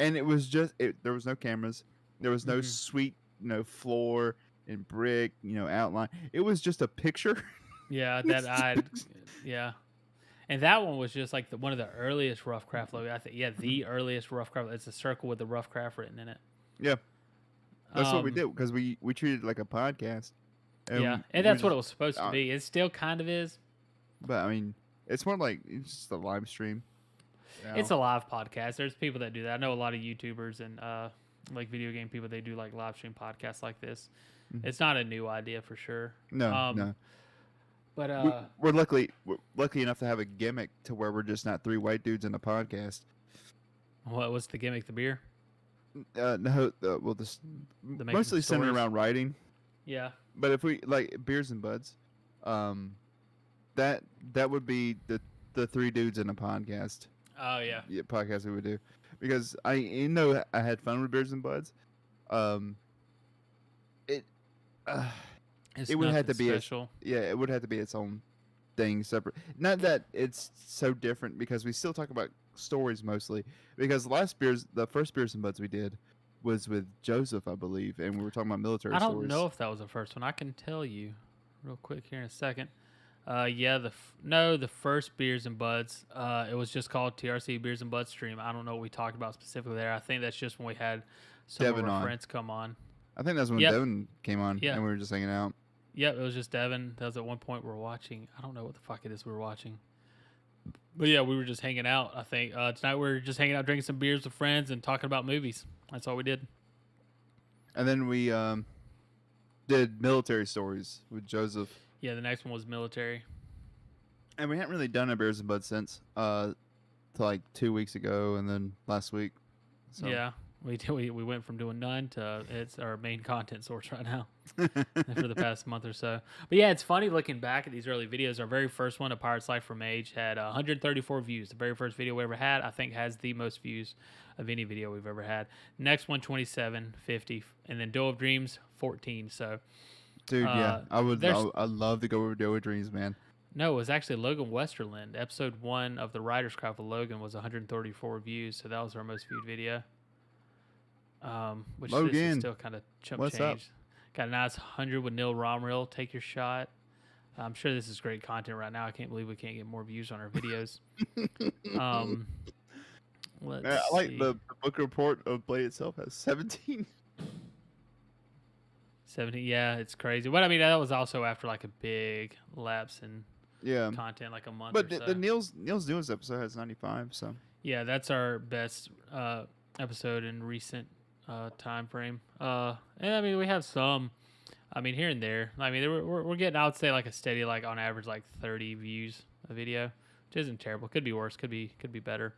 And it was just there was no cameras, there was no Mhm. sweet floor and brick outline. It was just a picture. Yeah, yeah. And that one was just like one of the earliest rough craft logos. I think the earliest rough craft. It's a circle with the rough craft written in it. Yeah, that's what we Um, did because we treated it like a podcast. Yeah, we and that's what just- it was supposed to uh, be. It still kind of is. But I mean, it's more like it's just a live stream. It's a live podcast. There's people that do that. I know a lot of YouTubers and like video game people. They do like live stream podcasts like this. Mhm. It's not a new idea for sure. no, no. But We're lucky enough to have a gimmick to where we're just not three white dudes in a podcast. what was the gimmick? The beer? No, well, this making mostly centered stories? around writing. Yeah. But if we like beers and buds, that would be the three dudes in a podcast. Oh yeah. Yeah, podcast we would do because I had fun with beers and buds. It's It would have nothing to be special. it would have to be its own thing separate. Not that it's so different because we still talk about stories mostly. Because the first beers and buds we did was with Joseph, I believe, and we were talking about military I don't stories. know if that was the first one. I can tell you real quick here in a second. The first Beers and Buds. It was just called TRC Beers and Buds stream. I don't know what we talked about specifically there. I think that's just when we had some Devin of our on. friends come on. I think that's when Yep. Devin came on Yeah. and we were just hanging out. Yep, it was just Devin. That was at one point we were watching. I don't know what the fuck it is we were watching. But yeah, we were just hanging out. I think tonight we were just hanging out, drinking some beers with friends and talking about movies. That's all we did. And then we did military stories with Joseph. Yeah, the next one was military. And we haven't really done a Beers and Buds since to like 2 weeks ago and then last week. So. Yeah, we went from doing none to it's our main content source right now for the past month or so. But yeah, it's funny looking back at these early videos. Our very first one, A Pirate's Life from Age, had 134 views. The very first video we ever had, I think, has the most views of any video we've ever had. Next one, 27, 50, and then Doe of Dreams, 14. So, Dude, yeah, I'd love to go over Doe of Dreams, man. no, it was actually Logan Westerland. Episode 1 of the Writer's Craft with Logan was 134 views, so that was our most viewed video. Which this is Logan, still kind of chump what's change. up? Got a nice 100 with Neil Romrell. Take your shot. I'm sure this is great content right now. I can't believe we can't get more views on our videos. Let's I like see. the book report of Blade itself has 17. 70. Yeah, it's crazy. But I mean, that was also after like a big lapse in Yeah. content, like a month But or so. the Neil's newest episode has 95, so. Yeah, that's our best episode in recent time frame. And I mean, we have some. I mean, here and there. I mean, we're getting, I would say, like a steady, like on average, like 30 views a video, which isn't terrible. Could be worse. Could be better.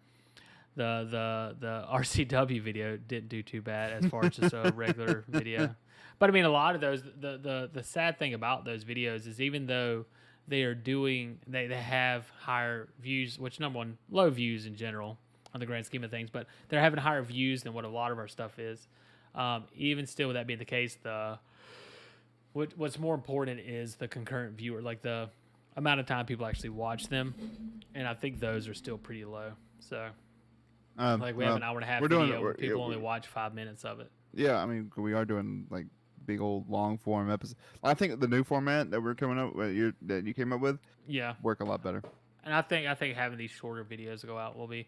the RCW video didn't do too bad as far as just a regular video. But I mean, a lot of those, the sad thing about those videos is even though they are doing, they have higher views, which number one, low views in general on the grand scheme of things, but they're having higher views than what a lot of our stuff is. Even still, with that being the case, what's more important is the concurrent viewer, like the amount of time people actually watch them, and I think those are still pretty low. So, like we have an hour and a half video, where people only watch 5 minutes of it. Yeah, I mean, we are doing like big old long form episodes. I think the new format that we're coming up with, that you came up with, work a lot better. And I think having these shorter videos go out will be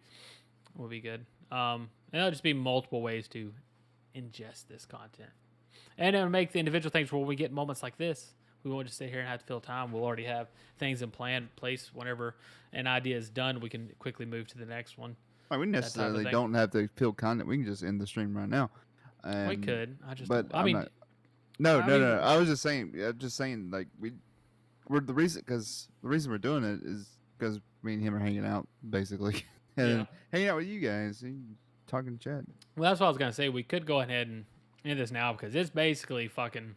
good. And there'll just be multiple ways to ingest this content, and it'll make the individual things where we get moments like this, we won't just sit here and have to fill time. We'll already have things in place. Whenever an idea is done, we can quickly move to the next one. We necessarily don't have to fill content. We can just end the stream right now. We could. I mean, no. I was just saying. Like the reason we're doing it is because me and him are hanging out basically, and hanging out with you guys, and talking chat. Well, that's what I was gonna say. We could go ahead and end this now because it's basically fucking.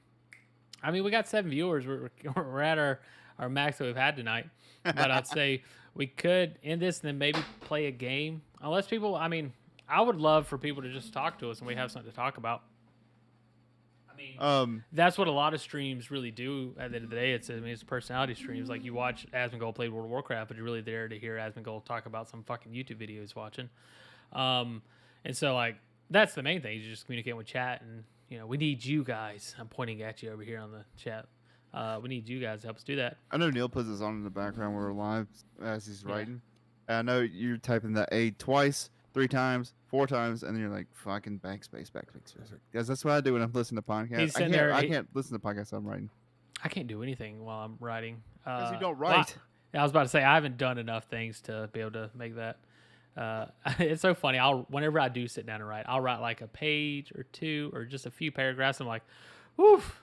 I mean, we got 7 viewers. We're at our max that we've had tonight. But I'd say we could end this and then maybe play a game. Unless people, I mean, I would love for people to just talk to us and we have something to talk about. I mean, that's what a lot of streams really do at the end of the day. It's personality streams. Like you watch Asmongold play World of Warcraft, but you're really there to hear Asmongold talk about some fucking YouTube video he's watching. And so, like, that's the main thing. You just communicate with chat and, we need you guys. I'm pointing at you over here on the chat. We need you guys to help us do that. I know Neil puts us on in the background when we're live as he's writing. And I know you're typing that A twice, 3 times, 4 times, and then you're like, fucking backspace. Because that's what I do when I'm listening to podcasts. I can't listen to podcasts while I'm writing. I can't do anything while I'm writing. Because you don't write. I was about to say, I haven't done enough things to be able to make that. It's so funny. Whenever I do sit down and write, I'll write like a page or 2 or just a few paragraphs. I'm like, woof,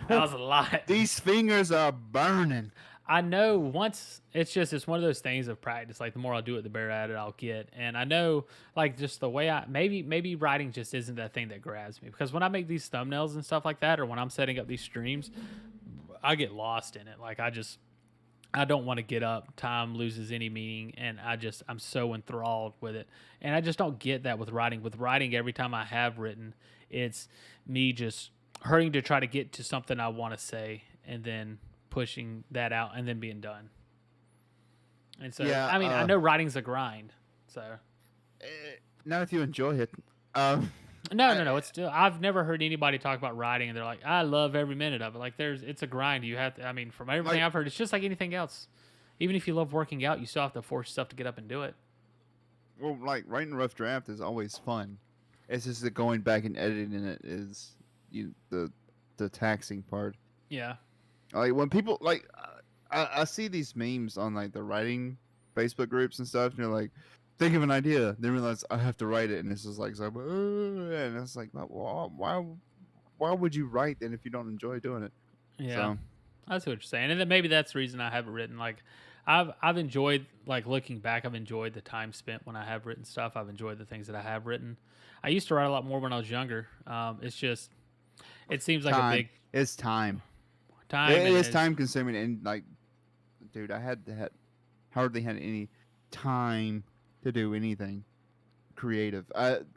that was a lot. These fingers are burning. I know it's one of those things of practice. Like the more I do it, the better at it I'll get. And I know like just the way maybe writing just isn't that thing that grabs me, because when I make these thumbnails and stuff like that, or when I'm setting up these streams, I get lost in it. Like I don't want to get up. Time loses any meaning, and I'm so enthralled with it. And I just don't get that with writing. With writing, every time I have written, it's me just hurrying to try to get to something I want to say, and then pushing that out, and then being done. And so, I mean, I know writing's a grind. So, not if you enjoy it. No. It's still. I've never heard anybody talk about writing and they're like, I love every minute of it. Like it's a grind. You have to. I mean, from everything I've heard, it's just like anything else. Even if you love working out, you still have to force yourself to get up and do it. Well, like writing a rough draft is always fun. It's just that going back and editing it is the taxing part. Yeah. Like when people I see these memes on like the writing Facebook groups and stuff, and you're like, think of an idea, then realize I have to write it, and it's just like, and it's like, well, why would you write then if you don't enjoy doing it? Yeah, so. That's what you're saying, and then maybe that's the reason I haven't written. Like, I've enjoyed, like, looking back, I've enjoyed the time spent when I have written stuff. I've enjoyed the things that I have written. I used to write a lot more when I was younger. It's just, it seems like a big. It's time. It is time consuming, and like, dude, I hardly had any time to do anything creative.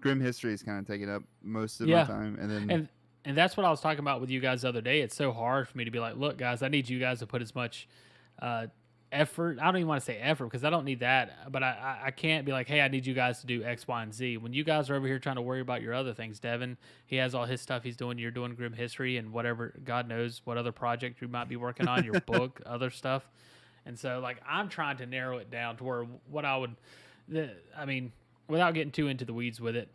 Grim History is kind of taking up most of my time, and that's what I was talking about with you guys the other day. It's so hard for me to be like, look, guys, I need you guys to put as much effort. I don't even want to say effort because I don't need that, but I can't be like, hey, I need you guys to do X, Y, and Z. When you guys are over here trying to worry about your other things, Devin, he has all his stuff he's doing. You're doing Grim History and whatever, God knows what other project you might be working on, your book, other stuff. And so, like, I'm trying to narrow it down to where what I would, I mean, without getting too into the weeds with it,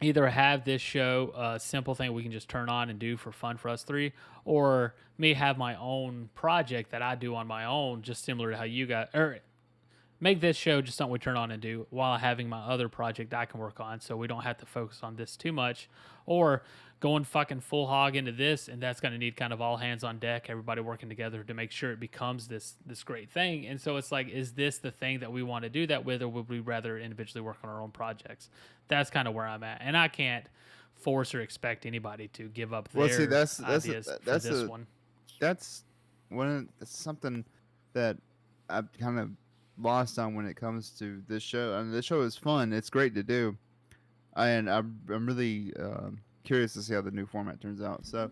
either have this show a simple thing we can just turn on and do for fun for us 3, or me have my own project that I do on my own, just similar to how you guys, or make this show just something we turn on and do while having my other project I can work on, so we don't have to focus on this too much, or going fucking full hog into this, and that's going to need kind of all hands on deck, everybody working together to make sure it becomes this great thing. And so it's like, is this the thing that we want to do that with, or would we rather individually work on our own projects? That's kind of where I'm at, and I can't force or expect anybody to give up their ideas for this one. That's something that I've kind of lost on when it comes to this show. I mean, this show is fun. It's great to do, and I'm really curious to see how the new format turns out. So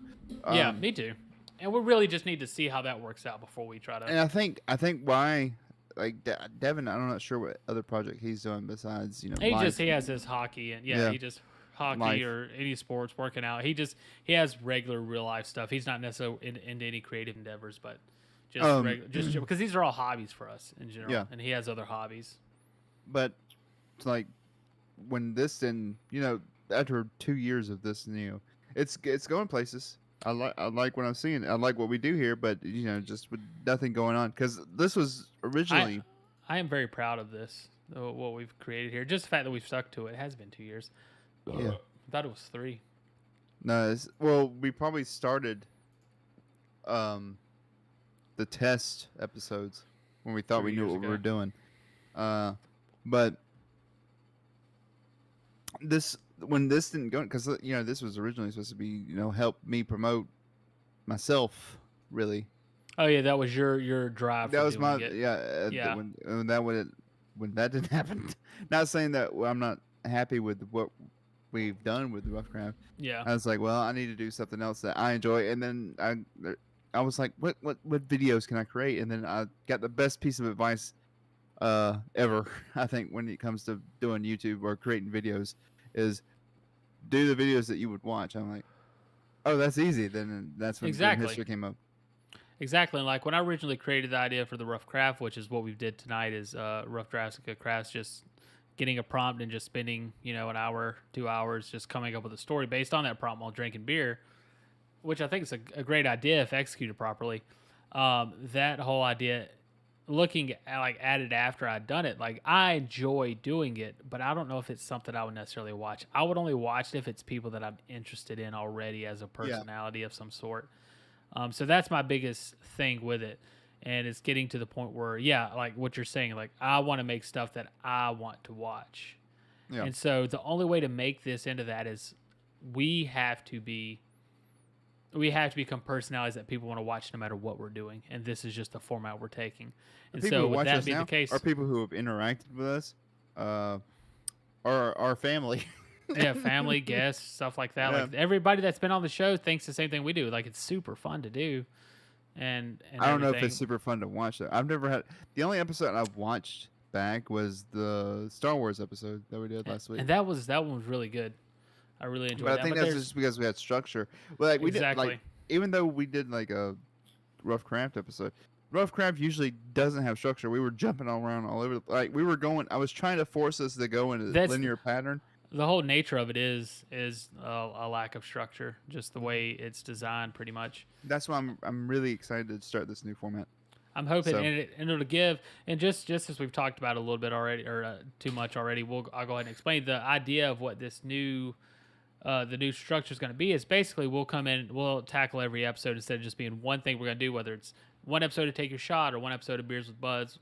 yeah, me too. And we really just need to see how that works out before we try to. And I think why, like Devin, I'm not sure what other project he's doing besides he has his hockey, and he just hockey life. Or any sports, working out. He has regular real life stuff. He's not necessarily into any creative endeavors, but just because these are all hobbies for us in general. Yeah. And he has other hobbies. But it's like when this didn't, after 2 years of this, it's going places. I like what I'm seeing. I like what we do here, but just with nothing going on, because this was originally. I am very proud of this, what we've created here. Just the fact that we've stuck to it. It has been 2 years. Yeah, I thought it was 3. No, we probably started the test episodes when we thought we knew what we were doing, but when this didn't go, because this was originally supposed to be help me promote myself, really. Oh yeah, that was your drive. That was my when that didn't happen. Not saying that I'm not happy with what we've done with the Rough Craft. Yeah, I was like, well, I need to do something else that I enjoy, and then I was like, what videos can I create? And then I got the best piece of advice ever, I think, when it comes to doing YouTube or creating videos, is do the videos that you would watch. I'm like, oh, that's easy. Then that's when history came up. Exactly. And like when I originally created the idea for the Rough Craft, which is what we did tonight, is Rough Drastica Crafts, just getting a prompt and just spending an hour, 2 hours just coming up with a story based on that prompt while drinking beer, which I think is a great idea if executed properly. That whole idea, looking at it after I'd done it, like I enjoy doing it, but I don't know if it's something I would necessarily watch. I would only watch it if it's people that I'm interested in already as a personality of some sort. So that's my biggest thing with it. And it's getting to the point where, like what you're saying, like I want to make stuff that I want to watch. Yeah. And so the only way to make this into that is we have to become personalities that people want to watch no matter what we're doing. And this is just the format we're taking. And so with that being the case, are people who have interacted with us, or our family. Yeah, family, guests, stuff like that. Yeah. Like everybody that's been on the show thinks the same thing we do. Like it's super fun to do. And I don't know if it's super fun to watch though. I've never had the only episode I've watched back was the Star Wars episode that we did last week. And that one was really good. I really enjoyed that. But I think that's just because we had structure. Well, like we did, like even though we did like a Rough Craft episode, Rough Craft usually doesn't have structure. We were jumping all around all over. Like we were going. I was trying to force us to go into the linear pattern. The whole nature of it is a lack of structure, just the way it's designed, pretty much. That's why I'm really excited to start this new format. I'm hoping, and it'll give, and just as we've talked about a little bit already, or too much already, I'll go ahead and explain the idea of what this new. The new structure is going to be is basically we'll come in, we'll tackle every episode instead of just being one thing we're going to do, whether it's one episode of Take Your Shot or one episode of Beers and Buds,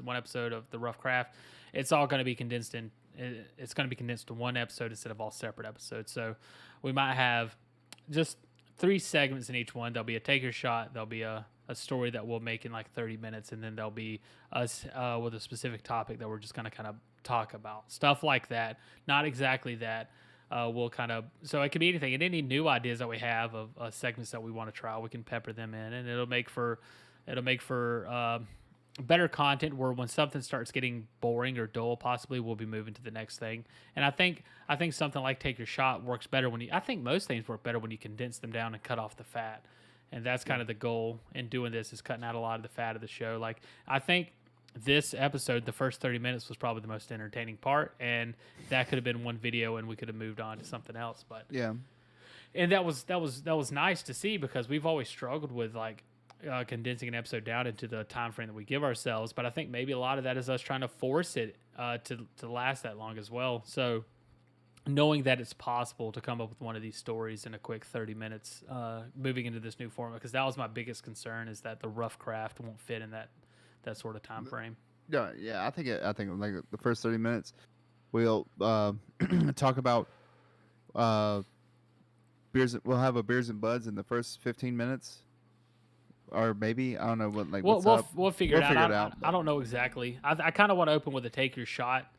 one episode of The Rough Craft. It's all going to be condensed it's going to be condensed to one episode instead of all separate episodes. So we might have just 3 segments in each one. There'll be a Take Your Shot. There'll be a story that we'll make in like 30 minutes. And then there'll be us with a specific topic that we're just going to kind of talk about. Stuff like that. Not exactly that. We'll kind of, so it could be anything, and any new ideas that we have of segments that we want to try, we can pepper them in, and it'll make for better content where when something starts getting boring or dull, possibly we'll be moving to the next thing. And I think something like Take Your Shot works better I think most things work better when you condense them down and cut off the fat. And that's kind of the goal in doing this, is cutting out a lot of the fat of the show. Like I think this episode, the first 30 minutes was probably the most entertaining part, and that could have been one video and we could have moved on to something else. But yeah, and that was nice to see, because we've always struggled with, like, condensing an episode down into the time frame that we give ourselves. But I think maybe a lot of that is us trying to force it to last that long as well. So knowing that it's possible to come up with one of these stories in a quick 30 minutes, moving into this new format, because that was my biggest concern, is that the rough craft won't fit in that sort of time frame. Yeah. I think like the first 30 minutes, we'll talk about beers. We'll have a beers and buds in the first 15 minutes, or maybe I don't know what We'll figure it out. I don't know exactly. I kind of want to open with a take your shot.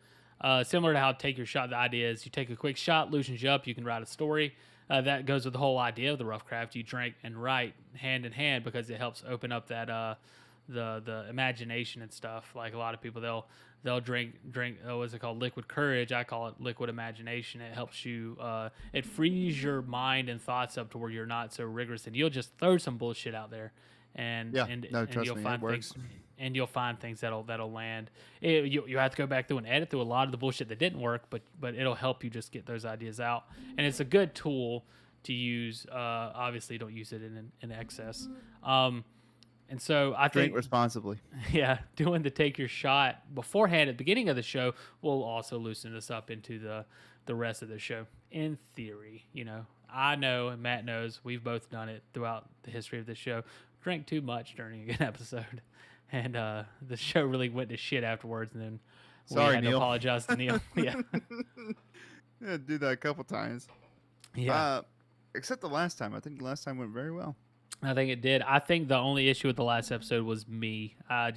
Similar to how take your shot, the idea is you take a quick shot, loosens you up, you can write a story. That goes with the whole idea of the rough craft. You drink and write hand in hand because it helps open up that the imagination and stuff. Like a lot of people, they'll drink what's it called, liquid courage. I call it liquid imagination. It helps you, it frees your mind and thoughts up to where you're not so rigorous, and you'll just throw some bullshit out there, and you'll find things. And you'll find things that'll land. You have to go back through and edit through a lot of the bullshit that didn't work, but it'll help you just get those ideas out. And it's a good tool to use. Obviously, don't use it in excess. And so I think drink responsibly. Yeah, doing the take your shot beforehand at the beginning of the show will also loosen us up into the rest of the show. In theory, I know and Matt knows we've both done it throughout the history of this show. Drank too much during an episode. And the show really went to shit afterwards, and then we had to apologize to Neil. Yeah, do that a couple times. Yeah, except the last time. I think the last time went very well. I think it did. I think the only issue with the last episode was me. I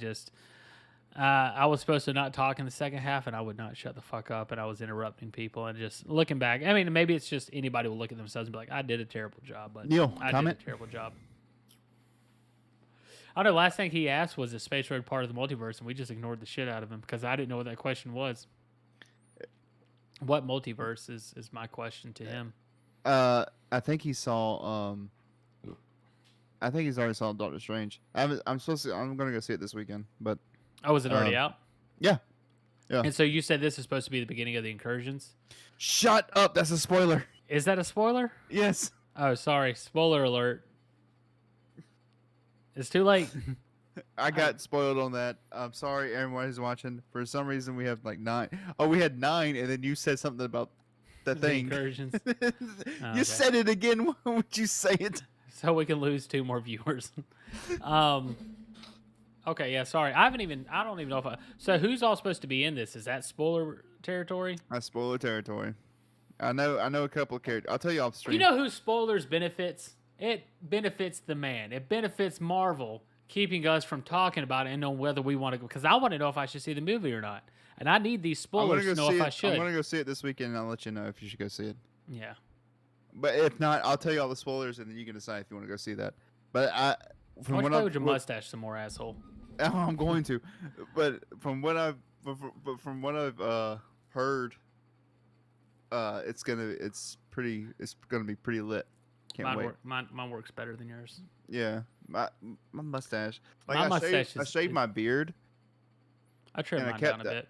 was supposed to not talk in the second half, and I would not shut the fuck up, and I was interrupting people. And just looking back, I mean, maybe it's just anybody will look at themselves and be like, "I did a terrible job," but Neil, I comment? did a terrible job. I know. Last thing he asked was, "Is Space Road part of the multiverse?" And we just ignored the shit out of him because I didn't know what that question was. What multiverse is my question to him? I think he saw. I think he's already saw Doctor Strange. I'm gonna go see it this weekend. But is it already out? Yeah. And so you said this is supposed to be the beginning of the incursions? Shut up! That's a spoiler. Is that a spoiler? Yes. Oh, sorry. Spoiler alert. It's too late. I got spoiled on that. I'm sorry, everyone who's watching. For some reason, we have like 9. Oh, we had 9, and then you said something about the thing. Incursions. You said it again. Why would you say it? So we can lose 2 more viewers. Okay, yeah, sorry. I don't even know if so who's all supposed to be in this? Is that spoiler territory? That's spoiler territory. I know a couple of characters. I'll tell you off stream. You know who spoilers benefits? It benefits the man. It benefits Marvel, keeping us from talking about it and knowing whether we want to go. Because I want to know if I should see the movie or not. And I need these spoilers to know if I should. I'm going to go see it this weekend, and I'll let you know if you should go see it. Yeah. But if not, I'll tell you all the spoilers, and then you can decide if you want to go see that. But why don't you play with your mustache some more, asshole? I'm going to. But from what I've heard, it's gonna be pretty lit. Can't wait. Mine works better than yours. Yeah, my mustache. Like my mustache I shaved my beard. I trimmed mine down a bit.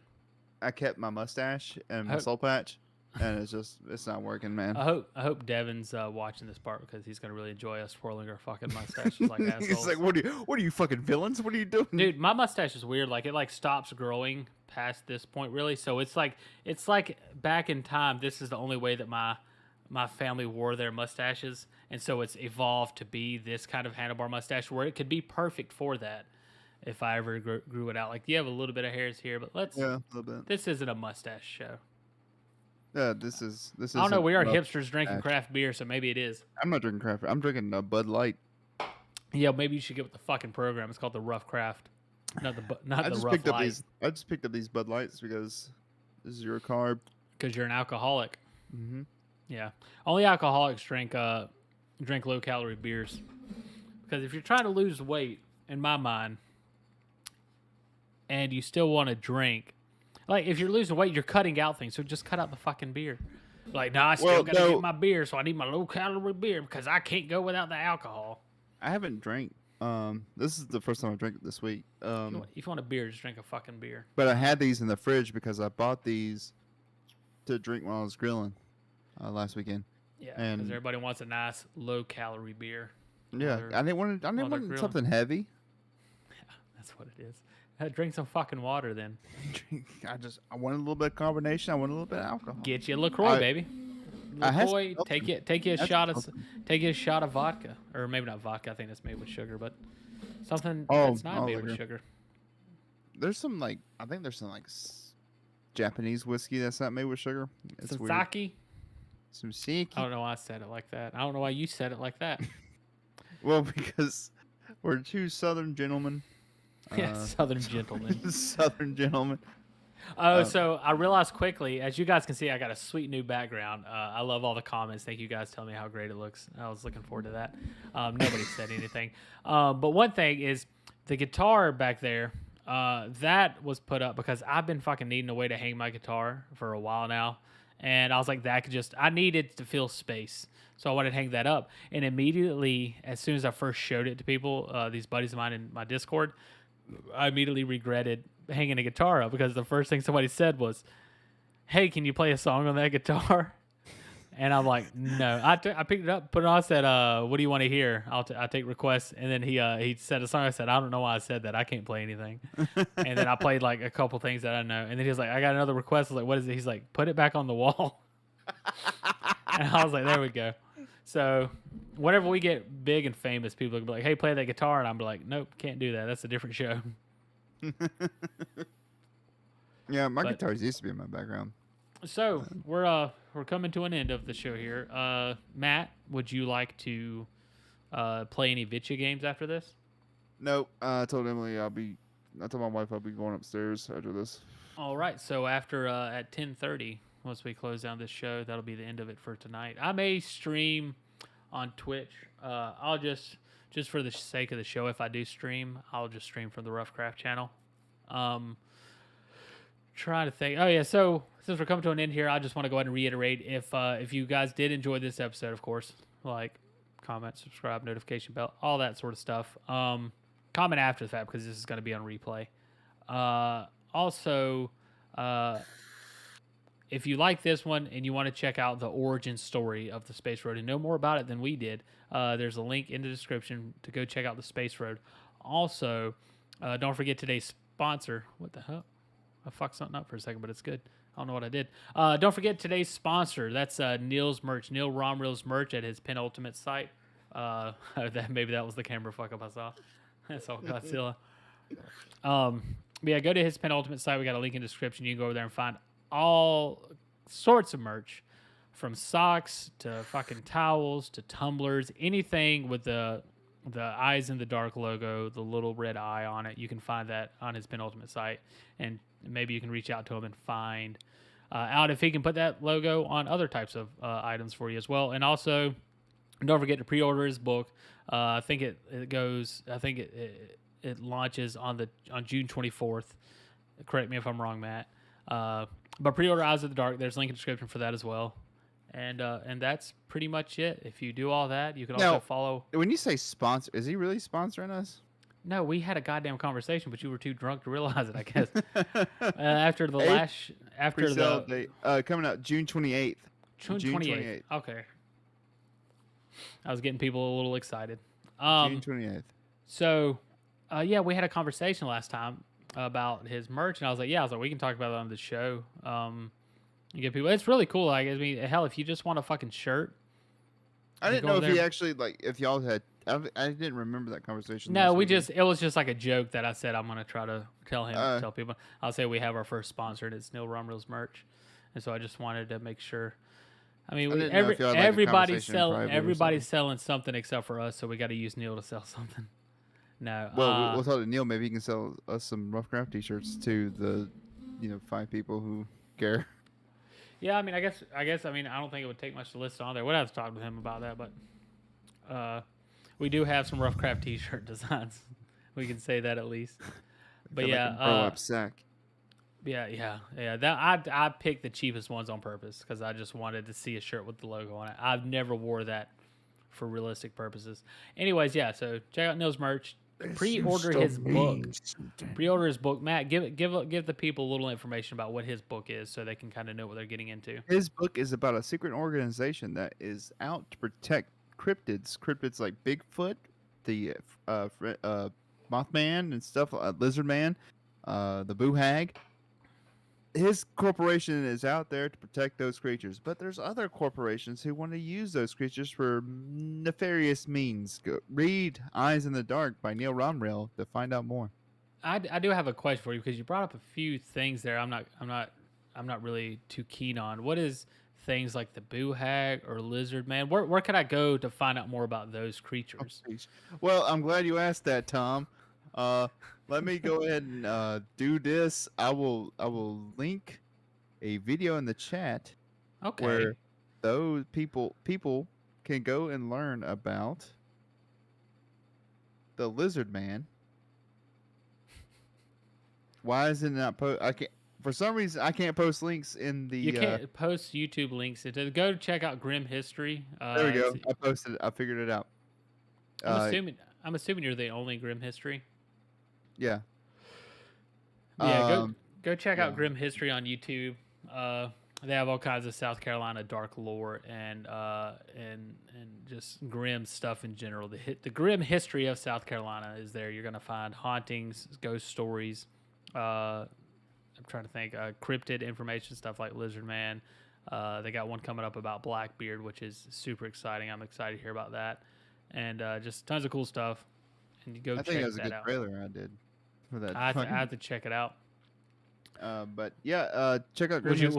I kept my mustache and my soul patch, and it's not working, man. I hope Devin's watching this part because he's gonna really enjoy us twirling our fucking mustaches like assholes. He's like, what are you fucking villains? What are you doing, dude? My mustache is weird. Like it stops growing past this point, really. So it's like back in time. This is the only way that my family wore their mustaches, and so it's evolved to be this kind of handlebar mustache where it could be perfect for that if I ever grew it out. Like you have a little bit of hairs here, but a little bit. This isn't a mustache show. Yeah, this is. I don't know. We are hipsters drinking craft beer, so maybe it is. I'm not drinking craft beer. I'm drinking a Bud Light. Yeah, maybe you should get with the fucking program. It's called the Rough Craft, not the Rough Light. I just picked up these Bud Lights because this is your carb. Because you're an alcoholic. Mm-hmm. Yeah, only alcoholics drink low calorie beers. Because if you're trying to lose weight, in my mind, and you still want to drink, like if you're losing weight, you're cutting out things. So just cut out the fucking beer. Like, I still gotta get my beer, so I need my low calorie beer because I can't go without the alcohol. I haven't drank. This is the first time I drank it this week. If you want a beer, just drink a fucking beer. But I had these in the fridge because I bought these to drink while I was grilling last weekend. Yeah, because everybody wants a nice low calorie beer. Yeah, I didn't want something heavy. Yeah, that's what it is. Drink some fucking water then. I wanted a little bit of carbonation. I wanted a little bit of alcohol. Get you a LaCroix, baby. LaCroix, take you a shot of vodka, or maybe not vodka. I think that's made with sugar, but something that's not made with sugar. There's some I think there's some Japanese whiskey that's not made with sugar. It's some weird. sake. Some sake. I don't know why I said it like that. I don't know why you said it like that. Well, because we're two Southern gentlemen. Yeah, Southern gentlemen. Southern gentlemen. Oh, so I realized quickly, as you guys can see, I got a sweet new background. I love all the comments. Thank you guys telling me how great it looks. I was looking forward to that. Nobody said anything. But one thing is the guitar back there, that was put up because I've been fucking needing a way to hang my guitar for a while now. And I was like, I needed to fill space. So I wanted to hang that up. And immediately, as soon as I first showed it to people, these buddies of mine in my Discord, I immediately regretted hanging a guitar up because the first thing somebody said was, "Hey, can you play a song on that guitar?" And I'm like, "No." I picked it up, put it on. I said, "What do you want to hear? I'll take requests." And then he said a song. I said, "I don't know why I said that. I can't play anything." And then I played like a couple things that I know. And then he was like, "I got another request." I was like, "What is it?" He's like, "Put it back on the wall." And I was like, "There we go." So whenever we get big and famous, people will be like, "Hey, play that guitar," and I'm like, "Nope, can't do that. That's a different show." Yeah, my guitars used to be in my background. So we're coming to an end of the show here. Matt, would you like to play any Vitcha games after this? Nope. I told Emily I told my wife I'll be going upstairs after this. All right. So after at 10:30, once we close down this show, that'll be the end of it for tonight. I may stream on Twitch. I'll just for the sake of the show, if I do stream, I'll just stream from the Roughcraft channel. Trying to think. Oh yeah, so since we're coming to an end here, I just want to go ahead and reiterate if you guys did enjoy this episode, of course, like, comment, subscribe, notification bell, all that sort of stuff. Comment after the fact because this is going to be on replay. Also, if you like this one and you want to check out the origin story of the Space Road and know more about it than we did, there's a link in the description to go check out the Space Road. Also, don't forget today's sponsor. What the hell? I fucked something up for a second, but it's good. I don't know what I did. Don't forget today's sponsor. That's Neil's merch. Neil Romreel's merch at his penultimate site. Maybe that was the camera fuck up I saw. That's all Godzilla. But yeah, go to his penultimate site. We got a link in the description. You can go over there and find all sorts of merch, from socks to fucking towels to tumblers, anything with the Eyes in the Dark logo, the little red eye on it. You can find that on his penultimate site, and maybe you can reach out to him and find out if he can put that logo on other types of items for you as well. And also, don't forget to pre-order his book. I think it launches on June 24th. Correct me if I'm wrong, Matt. But pre-order Eyes of the Dark. There's a link in the description for that as well. And that's pretty much it. If you do all that, you can also follow. When you say sponsor, is he really sponsoring us? No, we had a goddamn conversation, but you were too drunk to realize it, I guess. After the date, coming out June 28th. June 28th. Okay. I was getting people a little excited. June 28th. So, yeah, we had a conversation last time about his merch, and I was like, we can talk about it on the show. You get people. It's really cool. Like, I mean, hell, if you just want a fucking shirt. I didn't know if he actually, like, if y'all had. I didn't remember that conversation. No, it was just like a joke that I said I'm gonna try to tell people. I'll say we have our first sponsor, and it's Neil Rumreel's merch, and so I just wanted to make sure. I mean, everybody's selling something except for us, so we got to use Neil to sell something. No. Well, we'll talk to Neil. Maybe he can sell us some Roughcraft t-shirts to the, 5 people who care. Yeah, I mean, I guess. I mean, I don't think it would take much to list on there. We'd have to talk with him about that, but we do have some Roughcraft t-shirt designs. We can say that at least. But yeah, grow-up sack. Yeah. That I picked the cheapest ones on purpose because I just wanted to see a shirt with the logo on it. I've never wore that for realistic purposes. Anyways, yeah. So check out Neil's merch. Pre-order his book. Pre-order his book. Matt, give the people a little information about what his book is, so they can kind of know what they're getting into. His book is about a secret organization that is out to protect cryptids. Cryptids like Bigfoot, the Mothman and stuff, Lizard Man, the Boo Hag. His corporation is out there to protect those creatures, but there's other corporations who want to use those creatures for nefarious means. Read Eyes in the Dark by Neil Romrell to find out more. I do have a question for you because you brought up a few things there. I'm not really too keen on. What is things like the Boo Hag or Lizard Man? Where can I go to find out more about those creatures? Well, I'm glad you asked that, Tom. Let me go ahead and do this. I will link a video in the chat where those people can go and learn about the Lizard Man. Why is it not post? I can't. For some reason, I can't post links in the. You can't post YouTube links. Go check out Grim History. There we go. I posted it. I figured it out. I'm assuming you're the only Grim History. Yeah. Yeah. Go check out Grim History on YouTube. They have all kinds of South Carolina dark lore and just grim stuff in general. The grim history of South Carolina is there. You're gonna find hauntings, ghost stories. I'm trying to think, cryptid information, stuff like Lizard Man. They got one coming up about Blackbeard, which is super exciting. I'm excited to hear about that, and just tons of cool stuff. And you go check that out. I think that was a good trailer I did for that. I have to check it out. But yeah, check out. Would you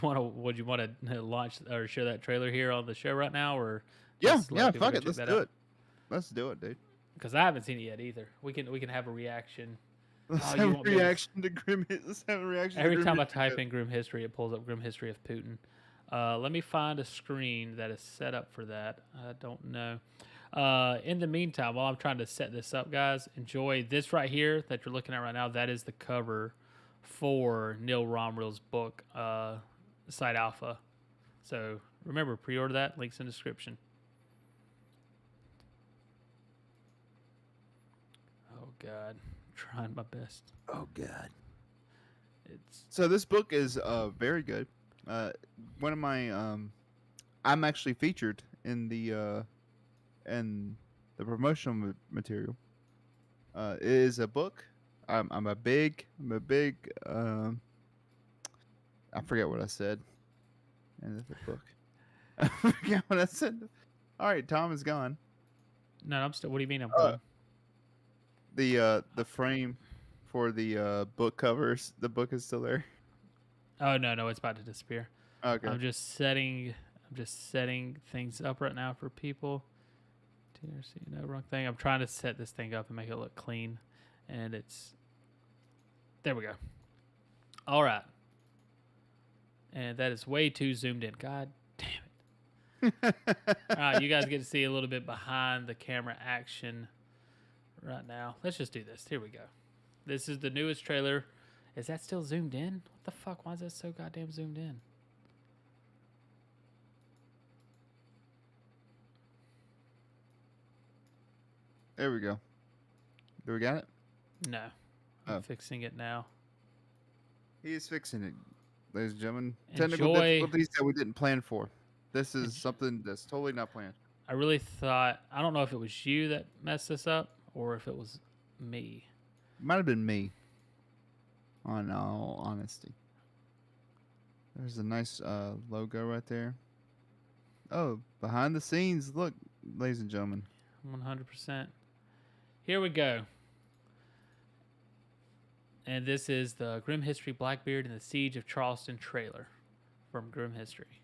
want to launch or share that trailer here on the show right now, or yeah, fuck it, let's do it. Let's do it, dude. Because I haven't seen it yet either. We can have a reaction. Let's have a reaction to Grim. Let's have a reaction. Every time I type in Grim History, it pulls up Grim History of Putin. Let me find a screen that is set up for that. I don't know. In the meantime, while I'm trying to set this up, guys, enjoy this right here that you're looking at right now. That is the cover for Neil Romrell's book, Site Alpha. So remember, pre-order that. Links in the description. Oh God, I'm trying my best. Oh God. So this book is very good. One of my I'm actually featured in the promotional material. It is a book. I'm a big I forget what I said. And it's a book. I forget what I said. All right, Tom is gone. No, I'm still. What do you mean I'm gone? The frame for the book covers. The book is still there. Oh no, it's about to disappear. Okay. I'm just setting things up right now for people. TRC, no, wrong thing. I'm trying to set this thing up and make it look clean, and it's there. We go. All right, and that is way too zoomed in. God damn it! All right, you guys get to see a little bit behind the camera action right now. Let's just do this. Here we go. This is the newest trailer. Is that still zoomed in? What the fuck? Why is that so goddamn zoomed in? There we go. Do we got it? No. I'm fixing it now. He is fixing it, ladies and gentlemen. Technical difficulties that we didn't plan for. This is something that's totally not planned. I really thought, I don't know if it was you that messed this up or if it was me. It might have been me, on all honesty. There's a nice logo right there. Oh, behind the scenes. Look, ladies and gentlemen. 100%. Here we go. And this is the Grim History Blackbeard and the Siege of Charleston trailer from Grim History.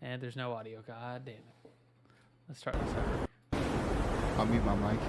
And there's no audio. God damn it. Let's start this over. I'll mute my mic.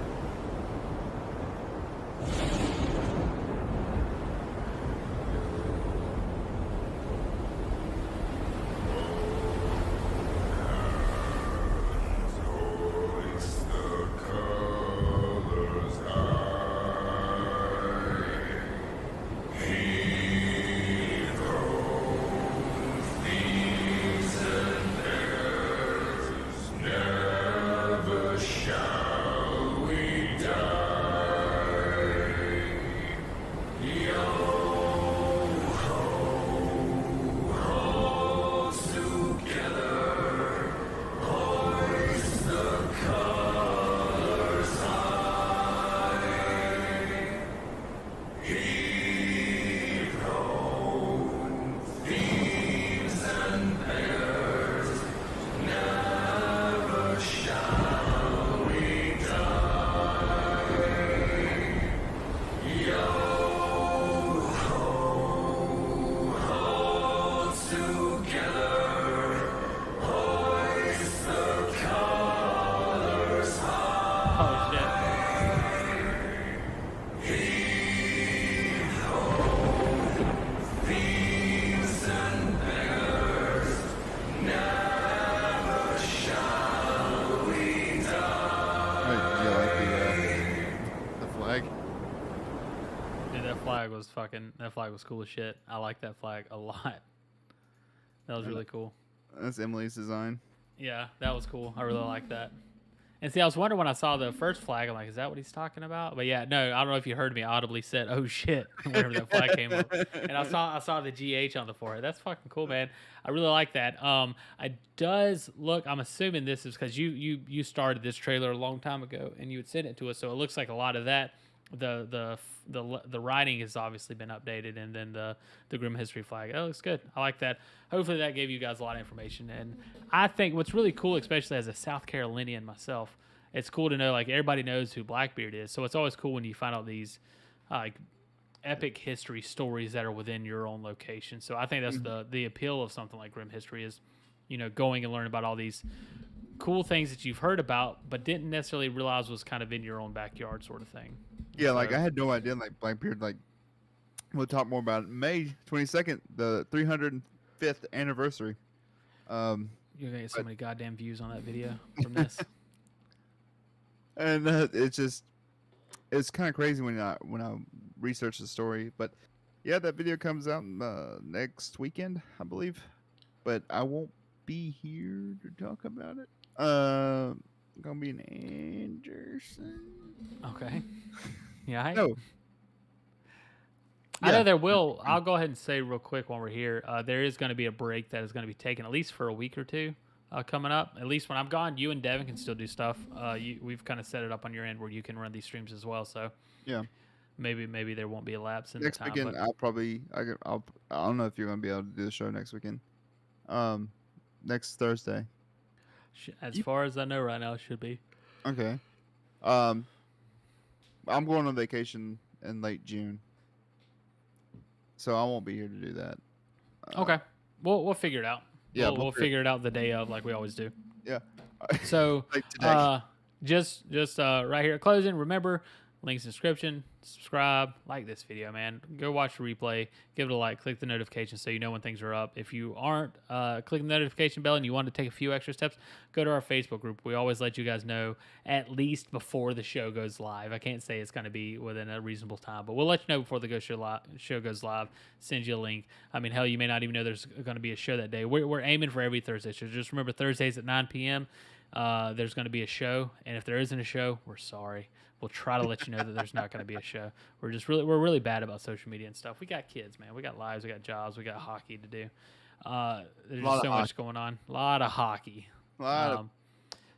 flag was cool as shit. I like that flag a lot. That was really cool. That's Emily's design. Yeah, that was cool. I really like that. And see, I was wondering when I saw the first flag, I'm like, is that what he's talking about? But yeah, no, I don't know if you heard me. I audibly said, "Oh shit!" whenever that flag came up, and I saw the GH on the forehead. That's fucking cool, man. I really like that. It does look. I'm assuming this is because you started this trailer a long time ago, and you had sent it to us, so it looks like a lot of that. The writing has obviously been updated, and then the Grim History flag. That looks good. I like that. Hopefully that gave you guys a lot of information. And I think what's really cool, especially as a South Carolinian myself, it's cool to know like everybody knows who Blackbeard is. So it's always cool when you find out these like epic history stories that are within your own location. So I think that's the appeal of something like Grim History is, going and learning about all these cool things that you've heard about but didn't necessarily realize was kind of in your own backyard sort of thing. Yeah, like I had no idea. Like Blackbeard, like we'll talk more about it. May 22nd, the 305th anniversary. You're gonna get so many goddamn views on that video from this. And it's kind of crazy when I research the story. But yeah, that video comes out next weekend, I believe. But I won't be here to talk about it. Gonna be in Anderson. Okay. Yeah. No. I know there will. I'll go ahead and say real quick while we're here, there is going to be a break that is going to be taken at least for a week or two coming up. At least when I'm gone, you and Devin can still do stuff. We've kind of set it up on your end where you can run these streams as well. So yeah, maybe there won't be a lapse in next the time. Weekend, I don't know if you're going to be able to do the show next weekend. Next Thursday. As far as I know right now, it should be. Okay. I'm going on vacation in late June, so I won't be here to do that. Okay. We'll figure it out. Yeah, we'll figure it out the day of, like we always do. Yeah. So, like today. just right here at closing, remember, links in the description, subscribe, like this video, man. Go watch the replay, give it a like, click the notification so you know when things are up. If you aren't clicking the notification bell and you want to take a few extra steps, go to our Facebook group. We always let you guys know at least before the show goes live. I can't say it's going to be within a reasonable time, but we'll let you know before the show goes live. Send you a link. I mean, hell, you may not even know there's going to be a show that day. We're aiming for every Thursday, so just remember Thursdays at 9 p.m. There's going to be a show, and if there isn't a show, we're sorry. We'll try to let you know that there's not going to be a show. We're really bad about social media and stuff. We got kids, man. We got lives. We got jobs. We got hockey to do. There's just so much going on. A lot of hockey.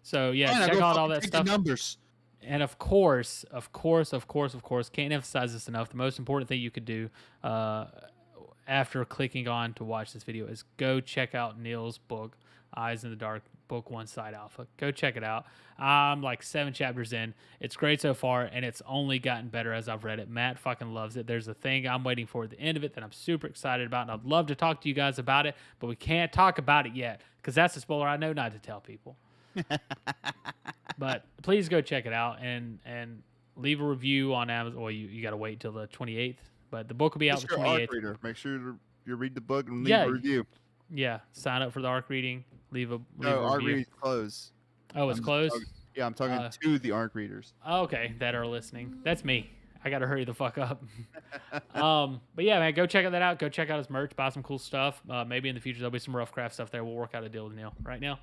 So yeah, Man, check out all that take stuff. the numbers. And of course, can't emphasize this enough. The most important thing you could do after clicking on to watch this video is go check out Neil's book, Eyes in the Dark, Book 1 Side Alpha. Go check it out. I'm like 7 chapters in. It's great so far, and it's only gotten better as I've read it. Matt fucking loves it. There's a thing I'm waiting for at the end of it that I'm super excited about, and I'd love to talk to you guys about it, but we can't talk about it yet because that's a spoiler I know not to tell people. But please go check it out and leave a review on Amazon. Well, you got to wait till the 28th, but the book will be out the 28th. Reader. Make sure you read the book and leave a review. Yeah, sign up for the ARC reading. Leave a ARC review. reading's closed. Oh, it's closed? I'm talking to the ARC readers. Okay, that are listening. That's me. I got to hurry the fuck up. But yeah, man, go check that out. Go check out his merch. Buy some cool stuff. Maybe in the future there'll be some rough craft stuff there. We'll work out a deal with Neil. Right, Neil?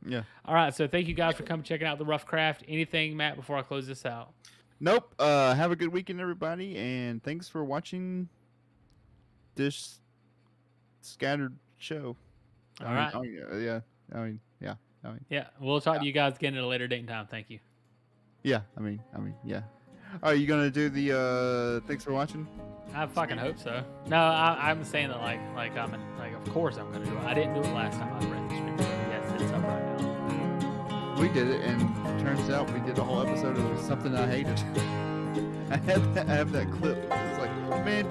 Yeah. All right, so thank you guys for coming checking out the rough craft. Anything, Matt, before I close this out? Nope. Have a good weekend, everybody, and thanks for watching this scattered show. All right. Yeah. We'll talk to you guys again at a later date and time. Thank you. Yeah. Yeah. Are you gonna do the thanks for watching? I fucking hope so. No, I'm saying that like of course I'm gonna do it. I didn't do it last time I read the stream. So yes, it's up right now. We did it, and it turns out we did a whole episode of something I hated. I have that clip. It's like, man.